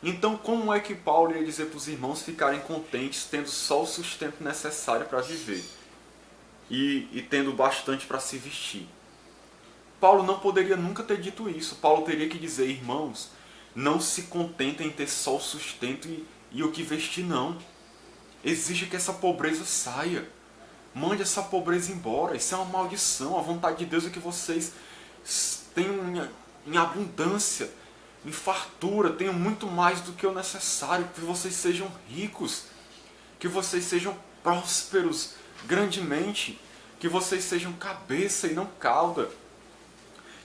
A: então como é que Paulo ia dizer para os irmãos ficarem contentes tendo só o sustento necessário para viver e tendo bastante para se vestir? Paulo não poderia nunca ter dito isso. Paulo teria que dizer, irmãos, não se contentem em ter só o sustento e o que vestir, não. Exige que essa pobreza saia. Mande essa pobreza embora. Isso é uma maldição. A vontade de Deus é que vocês tenham em abundância, em fartura, tenham muito mais do que o necessário, que vocês sejam ricos, que vocês sejam prósperos grandemente, que vocês sejam cabeça e não cauda,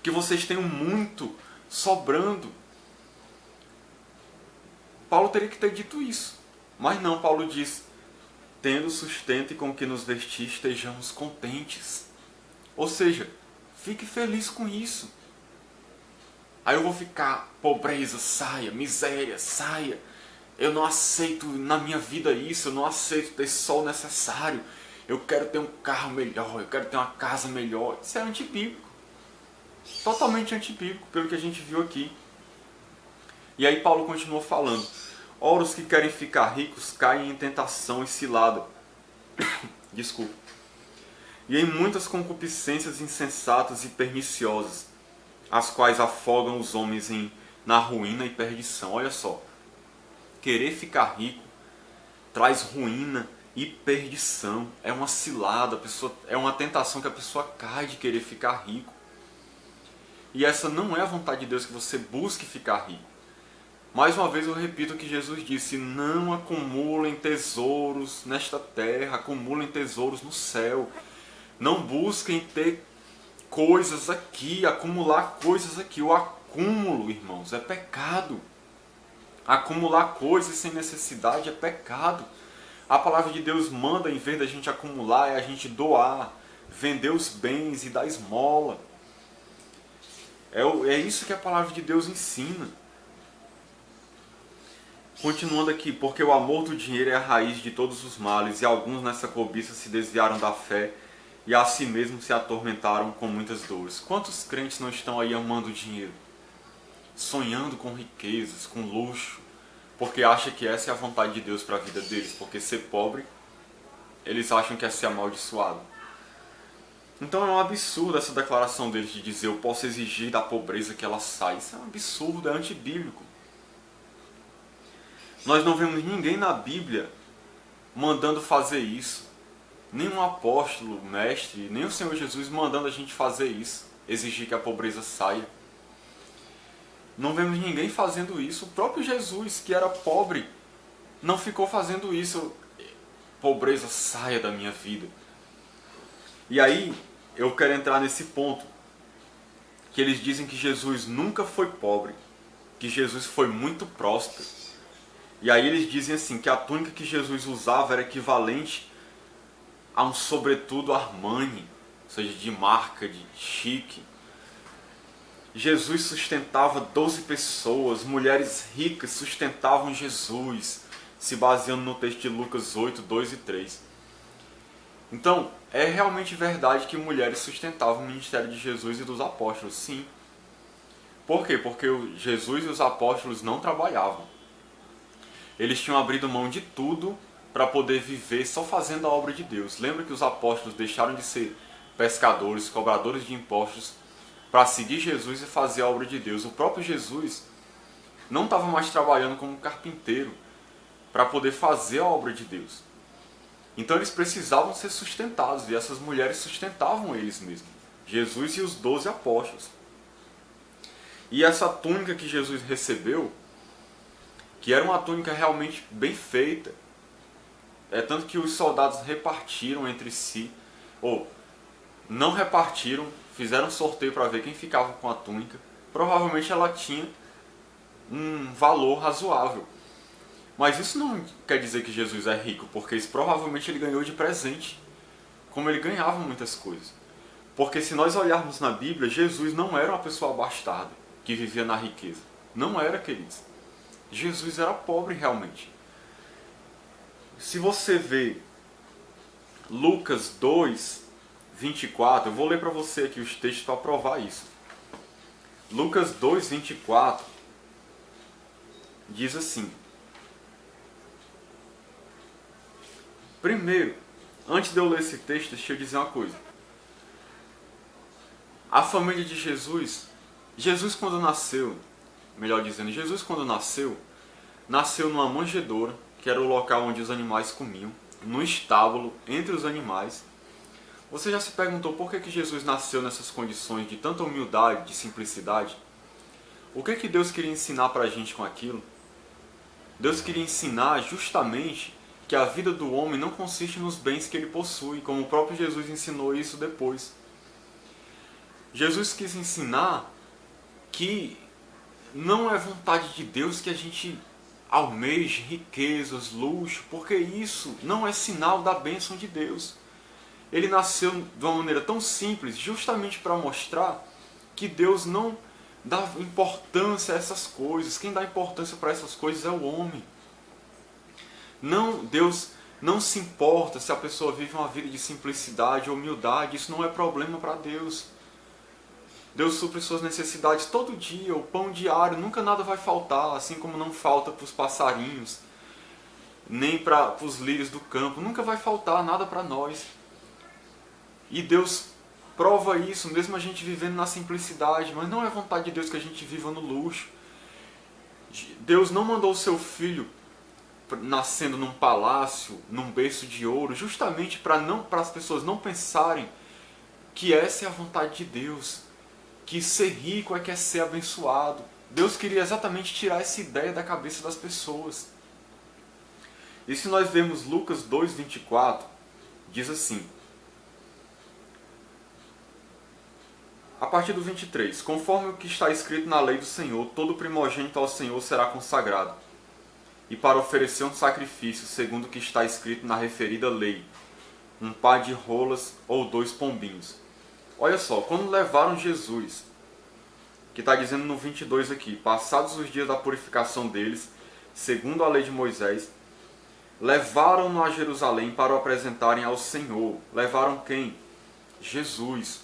A: que vocês tenham muito sobrando. Paulo teria que ter dito isso, mas não, Paulo diz, tendo sustento e com que nos vestir estejamos contentes. Ou seja, fique feliz com isso. Aí eu vou ficar, pobreza, saia, miséria, saia. Eu não aceito na minha vida isso, eu não aceito ter só o necessário. Eu quero ter um carro melhor, eu quero ter uma casa melhor. Isso é antibíblico. Totalmente antibíblico, pelo que a gente viu aqui. E aí Paulo continuou falando. Ora, os que querem ficar ricos caem em tentação e cilada. Desculpa. E em muitas concupiscências insensatas e perniciosas, as quais afogam os homens na ruína e perdição. Olha só, querer ficar rico traz ruína e perdição. É uma cilada, é uma tentação que a pessoa cai de querer ficar rico. E essa não é a vontade de Deus, que você busque ficar rico. Mais uma vez eu repito o que Jesus disse, não acumulem tesouros nesta terra, acumulem tesouros no céu. Não busquem ter coisas aqui, acumular coisas aqui. O acúmulo, irmãos, é pecado. Acumular coisas sem necessidade é pecado. A palavra de Deus manda, em vez da gente acumular, é a gente doar, vender os bens e dar esmola. É isso que a palavra de Deus ensina. Continuando aqui, porque o amor do dinheiro é a raiz de todos os males, e alguns nessa cobiça se desviaram da fé e a si mesmos se atormentaram com muitas dores. Quantos crentes não estão aí amando o dinheiro? Sonhando com riquezas, com luxo, porque acham que essa é a vontade de Deus para a vida deles, porque ser pobre, eles acham que é ser amaldiçoado. Então é um absurdo essa declaração deles de dizer, eu posso exigir da pobreza que ela saia. Isso é um absurdo, é antibíblico. Nós não vemos ninguém na Bíblia mandando fazer isso. Nenhum apóstolo, mestre, nem o Senhor Jesus mandando a gente fazer isso. Exigir que a pobreza saia. Não vemos ninguém fazendo isso. O próprio Jesus, que era pobre, não ficou fazendo isso. Pobreza, saia da minha vida. E aí, eu quero entrar nesse ponto. Que eles dizem que Jesus nunca foi pobre. Que Jesus foi muito próspero. E aí eles dizem assim, que a túnica que Jesus usava era equivalente a um sobretudo Armani, ou seja, de marca, de chique. Jesus sustentava 12 pessoas, mulheres ricas sustentavam Jesus, se baseando no texto de Lucas 8, 2 e 3. Então, é realmente verdade que mulheres sustentavam o ministério de Jesus e dos apóstolos, sim. Por quê? Porque Jesus e os apóstolos não trabalhavam. Eles tinham abrido mão de tudo para poder viver só fazendo a obra de Deus. Lembra que os apóstolos deixaram de ser pescadores, cobradores de impostos, para seguir Jesus e fazer a obra de Deus. O próprio Jesus não estava mais trabalhando como carpinteiro para poder fazer a obra de Deus. Então eles precisavam ser sustentados, e essas mulheres sustentavam eles mesmos. Jesus e os 12 apóstolos. E essa túnica que Jesus recebeu, que era uma túnica realmente bem feita, tanto que os soldados repartiram entre si, ou não repartiram, fizeram sorteio para ver quem ficava com a túnica. Provavelmente ela tinha um valor razoável. Mas isso não quer dizer que Jesus é rico, porque isso provavelmente ele ganhou de presente, como ele ganhava muitas coisas. Porque se nós olharmos na Bíblia, Jesus não era uma pessoa abastada, que vivia na riqueza. Não era, queridos. Jesus era pobre realmente. Se você vê Lucas 2, 24, eu vou ler para você aqui os textos para provar isso. Lucas 2, 24 diz assim. Primeiro, antes de eu ler esse texto, deixa eu dizer uma coisa. A família de Jesus quando nasceu, melhor dizendo, Jesus quando nasceu numa manjedoura, que era o local onde os animais comiam, no estábulo, entre os animais. Você já se perguntou por que Jesus nasceu nessas condições de tanta humildade, de simplicidade? O que Deus queria ensinar para a gente com aquilo? Deus queria ensinar justamente que a vida do homem não consiste nos bens que ele possui, como o próprio Jesus ensinou isso depois. Jesus quis ensinar que não é vontade de Deus que a gente almeje riquezas, luxo, porque isso não é sinal da bênção de Deus. Ele nasceu de uma maneira tão simples, justamente para mostrar que Deus não dá importância a essas coisas. Quem dá importância para essas coisas é o homem. Não, Deus não se importa se a pessoa vive uma vida de simplicidade ou humildade. Isso não é problema para Deus. Deus supre suas necessidades todo dia, o pão diário, nunca nada vai faltar, assim como não falta para os passarinhos, nem para os lírios do campo, nunca vai faltar nada para nós. E Deus prova isso, mesmo a gente vivendo na simplicidade, mas não é vontade de Deus que a gente viva no luxo. Deus não mandou o seu filho nascendo num palácio, num berço de ouro, justamente para as pessoas não pensarem que essa é a vontade de Deus. Que ser rico é que é ser abençoado. Deus queria exatamente tirar essa ideia da cabeça das pessoas. E se nós vemos Lucas 2, 24, diz assim, a partir do 23, conforme o que está escrito na lei do Senhor, todo primogênito ao Senhor será consagrado, e para oferecer um sacrifício, segundo o que está escrito na referida lei, um par de rolas ou 2 pombinhos. Olha só, quando levaram Jesus, que está dizendo no 22 aqui, passados os dias da purificação deles, segundo a lei de Moisés, levaram-no a Jerusalém para o apresentarem ao Senhor. Levaram quem? Jesus.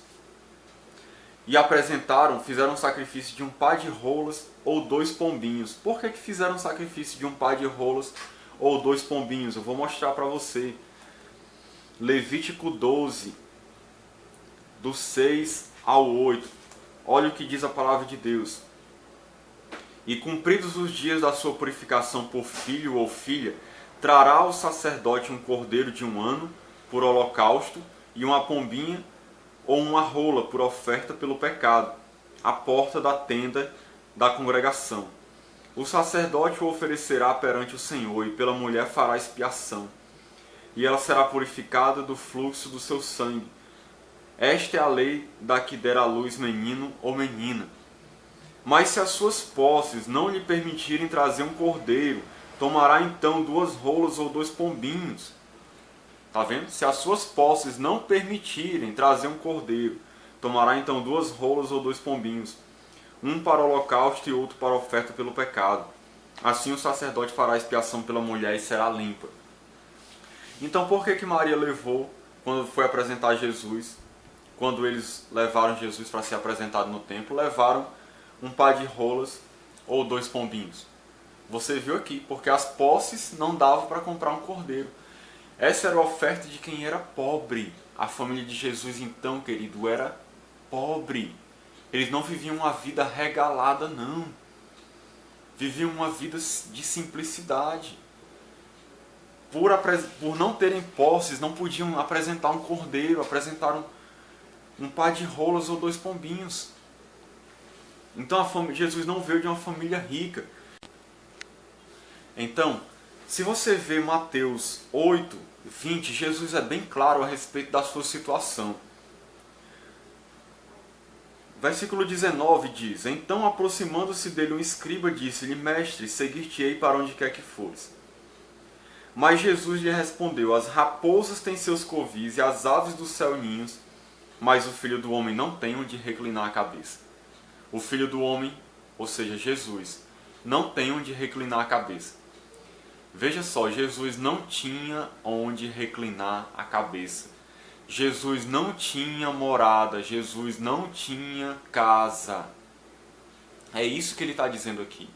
A: E apresentaram, fizeram um sacrifício de um par de rolas ou 2 pombinhos. Por que fizeram um sacrifício de um par de rolas ou 2 pombinhos? Eu vou mostrar para você. Levítico 12, do 6 ao 8. Olha o que diz a palavra de Deus. E cumpridos os dias da sua purificação por filho ou filha, trará o sacerdote um cordeiro de 1 ano por holocausto e uma pombinha ou uma rola por oferta pelo pecado, à porta da tenda da congregação. O sacerdote o oferecerá perante o Senhor, e pela mulher fará expiação, e ela será purificada do fluxo do seu sangue. Esta é a lei da que der à luz menino ou menina. Mas se as suas posses não lhe permitirem trazer um cordeiro, tomará então 2 rolas ou 2 pombinhos. Está vendo? Se as suas posses não permitirem trazer um cordeiro, tomará então 2 rolas ou 2 pombinhos, um para o holocausto e outro para a oferta pelo pecado. Assim o sacerdote fará expiação pela mulher e será limpa. Então por que Maria levou, quando foi apresentar Jesus, quando eles levaram Jesus para ser apresentado no templo, levaram um par de rolas ou 2 pombinhos? Você viu aqui, porque as posses não davam para comprar um cordeiro. Essa era a oferta de quem era pobre. A família de Jesus, então, querido, era pobre. Eles não viviam uma vida regalada, não. Viviam uma vida de simplicidade. Por não terem posses, não podiam apresentar um cordeiro, apresentaram um par de rolas ou 2 pombinhos. Então Jesus não veio de uma família rica. Então, se você vê Mateus 8, 20, Jesus é bem claro a respeito da sua situação. Versículo 19 diz: Então, aproximando-se dele um escriba, disse-lhe: Mestre, seguir-te-ei para onde quer que fores. Mas Jesus lhe respondeu: As raposas têm seus covis e as aves do céu ninhos, mas o Filho do Homem não tem onde reclinar a cabeça. O Filho do Homem, ou seja, Jesus, não tem onde reclinar a cabeça. Veja só, Jesus não tinha onde reclinar a cabeça. Jesus não tinha morada, Jesus não tinha casa. É isso que ele está dizendo aqui.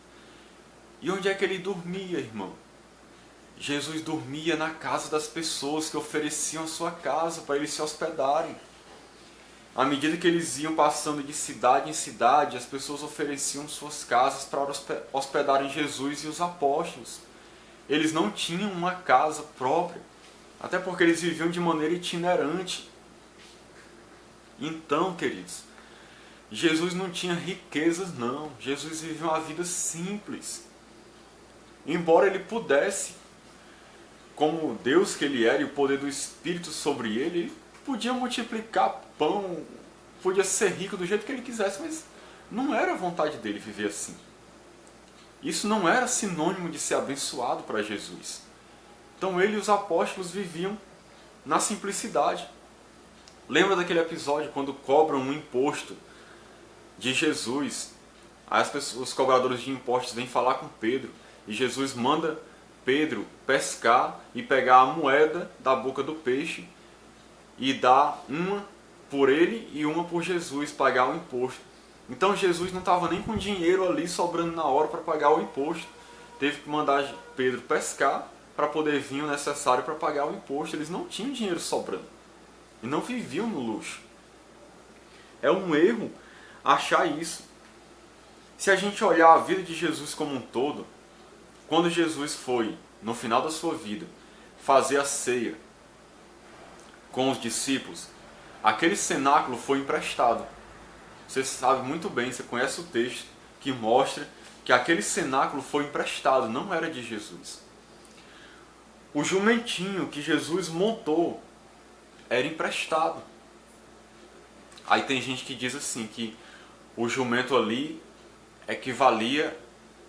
A: E onde é que ele dormia, irmão? Jesus dormia na casa das pessoas que ofereciam a sua casa para eles se hospedarem. À medida que eles iam passando de cidade em cidade, as pessoas ofereciam suas casas para hospedarem Jesus e os apóstolos. Eles não tinham uma casa própria, até porque eles viviam de maneira itinerante. Então, queridos, Jesus não tinha riquezas, não. Jesus vivia uma vida simples. Embora ele pudesse, como Deus que ele era e o poder do Espírito sobre ele podia multiplicar pão, podia ser rico do jeito que ele quisesse, mas não era a vontade dele viver assim. Isso não era sinônimo de ser abençoado para Jesus. Então ele e os apóstolos viviam na simplicidade. Lembra daquele episódio quando cobram um imposto de Jesus? Aí os cobradores de impostos vêm falar com Pedro e Jesus manda Pedro pescar e pegar a moeda da boca do peixe e dar uma por ele e uma por Jesus, pagar o imposto. Então Jesus não estava nem com dinheiro ali sobrando na hora para pagar o imposto. Teve que mandar Pedro pescar para poder vir o necessário para pagar o imposto. Eles não tinham dinheiro sobrando e não viviam no luxo. É um erro achar isso. Se a gente olhar a vida de Jesus como um todo, quando Jesus foi, no final da sua vida, fazer a ceia com os discípulos, aquele cenáculo foi emprestado. Você sabe muito bem, você conhece o texto que mostra que aquele cenáculo foi emprestado, não era de Jesus. O jumentinho que Jesus montou era emprestado. Aí tem gente que diz assim, que o jumento ali equivalia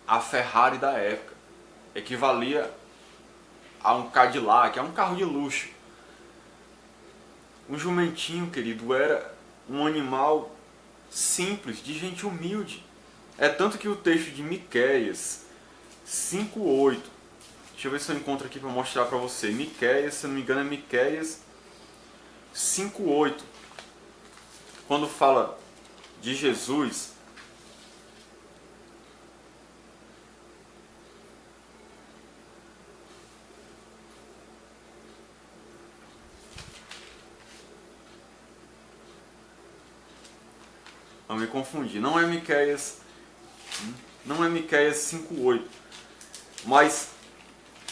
A: à Ferrari da época, equivalia a um Cadillac, a um carro de luxo. Um jumentinho, querido, era um animal simples, de gente humilde. É tanto que o texto de Miqueias 5:8, deixa eu ver se eu encontro aqui para mostrar para você. Miqueias, se eu não me engano é Miqueias 5:8, quando fala de Jesus, não me confundi, não é Miqueias 5:8, mas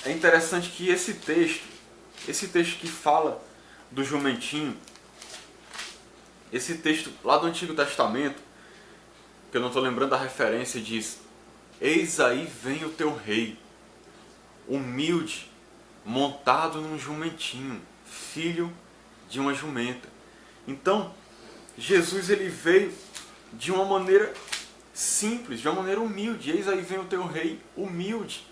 A: é interessante que esse texto que fala do jumentinho, esse texto lá do Antigo Testamento, que eu não estou lembrando da referência, diz: Eis aí vem o teu rei, humilde, montado num jumentinho, filho de uma jumenta. Então, Jesus ele veio de uma maneira simples, de uma maneira humilde. Eis aí vem o teu rei humilde.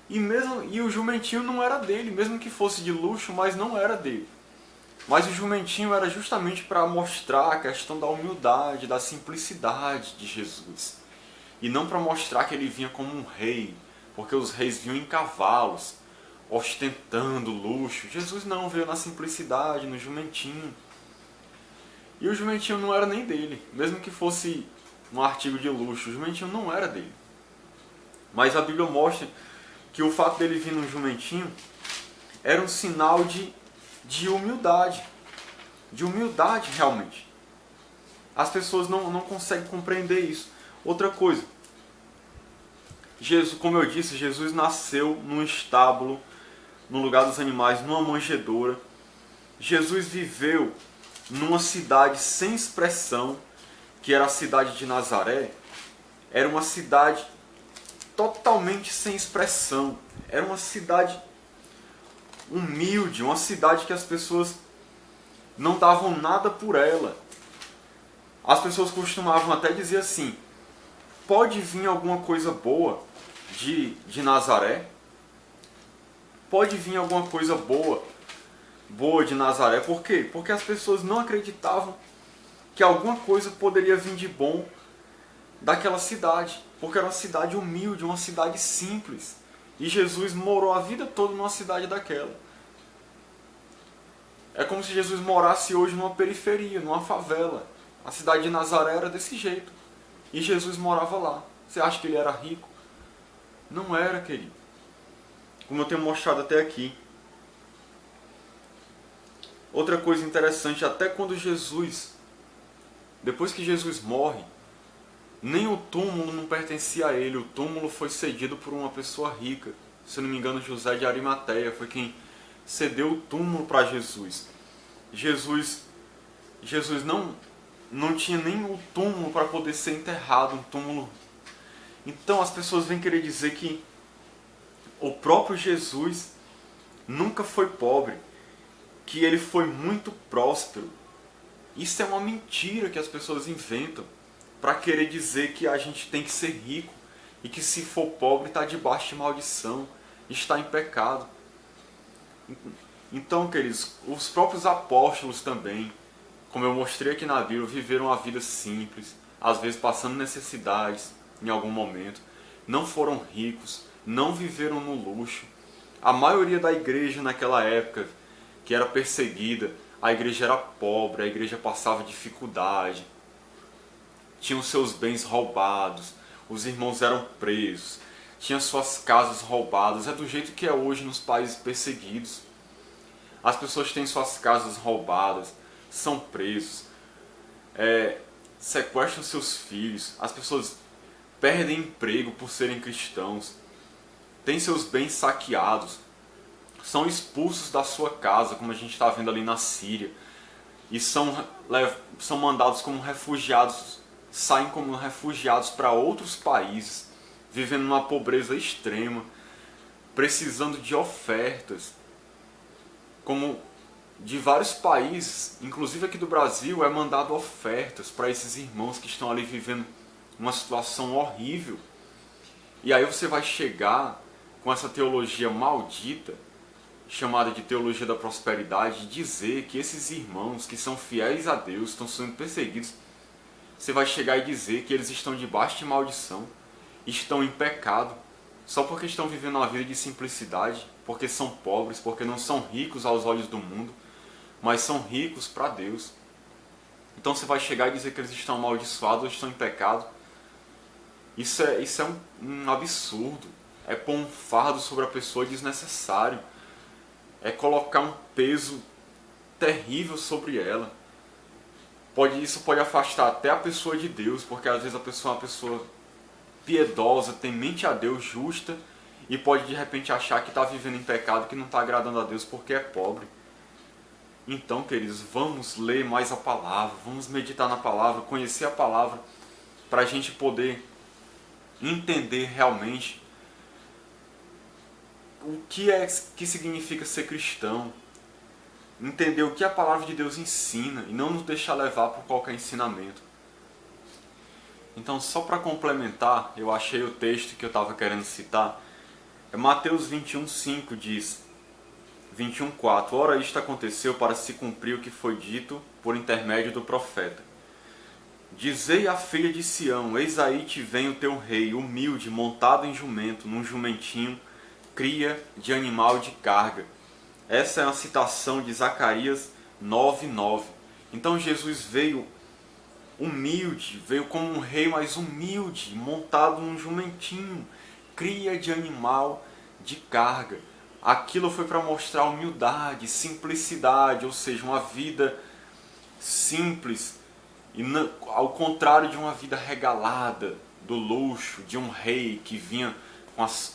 A: E o jumentinho não era dele, mesmo que fosse de luxo, mas não era dele. Mas o jumentinho era justamente para mostrar a questão da humildade, da simplicidade de Jesus. E não para mostrar que ele vinha como um rei, porque os reis vinham em cavalos, ostentando luxo. Jesus não, veio na simplicidade, no jumentinho. E o jumentinho não era nem dele, mesmo que fosse um artigo de luxo, o jumentinho não era dele. Mas a Bíblia mostra que o fato dele vir no jumentinho era um sinal de humildade realmente. As pessoas não conseguem compreender isso. Outra coisa, Jesus, como eu disse, Jesus nasceu num estábulo, no lugar dos animais, numa manjedoura. Jesus viveu numa cidade sem expressão, que era a cidade de Nazaré, era uma cidade totalmente sem expressão. Era uma cidade humilde, uma cidade que as pessoas não davam nada por ela. As pessoas costumavam até dizer assim: pode vir alguma coisa boa de Nazaré? Pode vir alguma coisa boa de Nazaré. Por quê? Porque as pessoas não acreditavam que alguma coisa poderia vir de bom daquela cidade. Porque era uma cidade humilde, uma cidade simples. E Jesus morou a vida toda numa cidade daquela. É como se Jesus morasse hoje numa periferia, numa favela. A cidade de Nazaré era desse jeito. E Jesus morava lá. Você acha que ele era rico? Não era, querido. Como eu tenho mostrado até aqui. Outra coisa interessante, até quando Jesus, depois que Jesus morre, nem o túmulo não pertencia a ele. O túmulo foi cedido por uma pessoa rica. Se não me engano, José de Arimateia foi quem cedeu o túmulo para Jesus. Jesus não tinha nem o túmulo para poder ser enterrado, um túmulo. Então as pessoas vêm querer dizer que o próprio Jesus nunca foi pobre, que ele foi muito próspero. Isso é uma mentira que as pessoas inventam para querer dizer que a gente tem que ser rico e que se for pobre está debaixo de maldição, está em pecado. Então, queridos, os próprios apóstolos também, como eu mostrei aqui na Bíblia, viveram uma vida simples, às vezes passando necessidades em algum momento, não foram ricos, não viveram no luxo. A maioria da igreja naquela época, que era perseguida, a igreja era pobre, a igreja passava dificuldade, tinham seus bens roubados, os irmãos eram presos, tinham suas casas roubadas. É do jeito que é hoje nos países perseguidos. As pessoas têm suas casas roubadas, são presos, sequestram seus filhos, as pessoas perdem emprego por serem cristãos, têm seus bens saqueados, são expulsos da sua casa, como a gente está vendo ali na Síria, e são mandados como refugiados, saem como refugiados para outros países, vivendo numa pobreza extrema, precisando de ofertas, como de vários países, inclusive aqui do Brasil, é mandado ofertas para esses irmãos que estão ali vivendo uma situação horrível. E aí você vai chegar com essa teologia maldita, chamada de teologia da prosperidade, e dizer que esses irmãos que são fiéis a Deus, estão sendo perseguidos, você vai chegar e dizer que eles estão debaixo de maldição, estão em pecado, só porque estão vivendo uma vida de simplicidade, porque são pobres, porque não são ricos aos olhos do mundo, mas são ricos para Deus. Então você vai chegar e dizer que eles estão amaldiçoados ou estão em pecado. Isso é um absurdo. É pôr um fardo sobre a pessoa desnecessário. É colocar um peso terrível sobre ela. Isso pode afastar até a pessoa de Deus, porque às vezes a pessoa é uma pessoa piedosa, temente a Deus, justa, e pode de repente achar que está vivendo em pecado, que não está agradando a Deus porque é pobre. Então, queridos, vamos ler mais a palavra, vamos meditar na palavra, conhecer a palavra, para a gente poder entender realmente o que significa ser cristão, entender o que a palavra de Deus ensina e não nos deixar levar por qualquer ensinamento. Então, só para complementar, eu achei o texto que eu estava querendo citar. É Mateus 21:5 diz, 21:4: Ora, isto aconteceu para se cumprir o que foi dito por intermédio do profeta. Dizei à filha de Sião: eis aí te vem o teu rei, humilde, montado em jumento, num jumentinho, cria de animal de carga. Essa é uma citação de Zacarias 9:9. Então Jesus veio humilde, veio como um rei, mas humilde, montado num jumentinho, cria de animal de carga. Aquilo foi para mostrar humildade, simplicidade, ou seja, uma vida simples, e ao contrário de uma vida regalada, do luxo, de um rei que vinha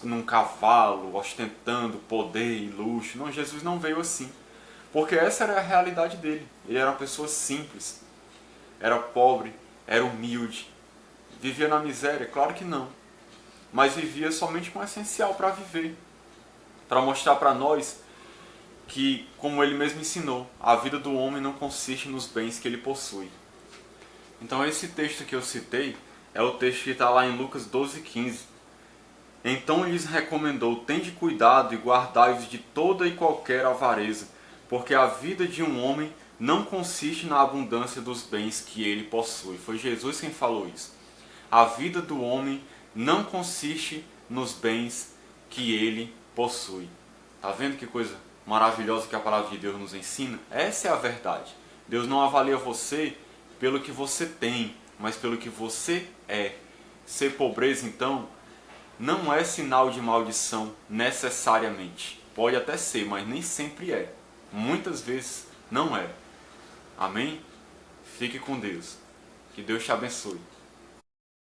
A: num cavalo, ostentando poder e luxo. Não, Jesus não veio assim, porque essa era a realidade dele. Ele era uma pessoa simples, era pobre, era humilde, vivia na miséria? Claro que não. Mas vivia somente com o essencial para viver. Para mostrar para nós que, como ele mesmo ensinou, a vida do homem não consiste nos bens que ele possui. Então esse texto que eu citei é o texto que está lá em Lucas 12,15. Então lhes recomendou: tende cuidado e guardai-vos de toda e qualquer avareza, porque a vida de um homem não consiste na abundância dos bens que ele possui. Foi Jesus quem falou isso. A vida do homem não consiste nos bens que ele possui. Tá vendo que coisa maravilhosa que a palavra de Deus nos ensina? Essa é a verdade. Deus não avalia você pelo que você tem, mas pelo que você é. Ser pobreza, então, não é sinal de maldição necessariamente. Pode até ser, mas nem sempre é. Muitas vezes não é. Amém? Fique com Deus. Que Deus te abençoe.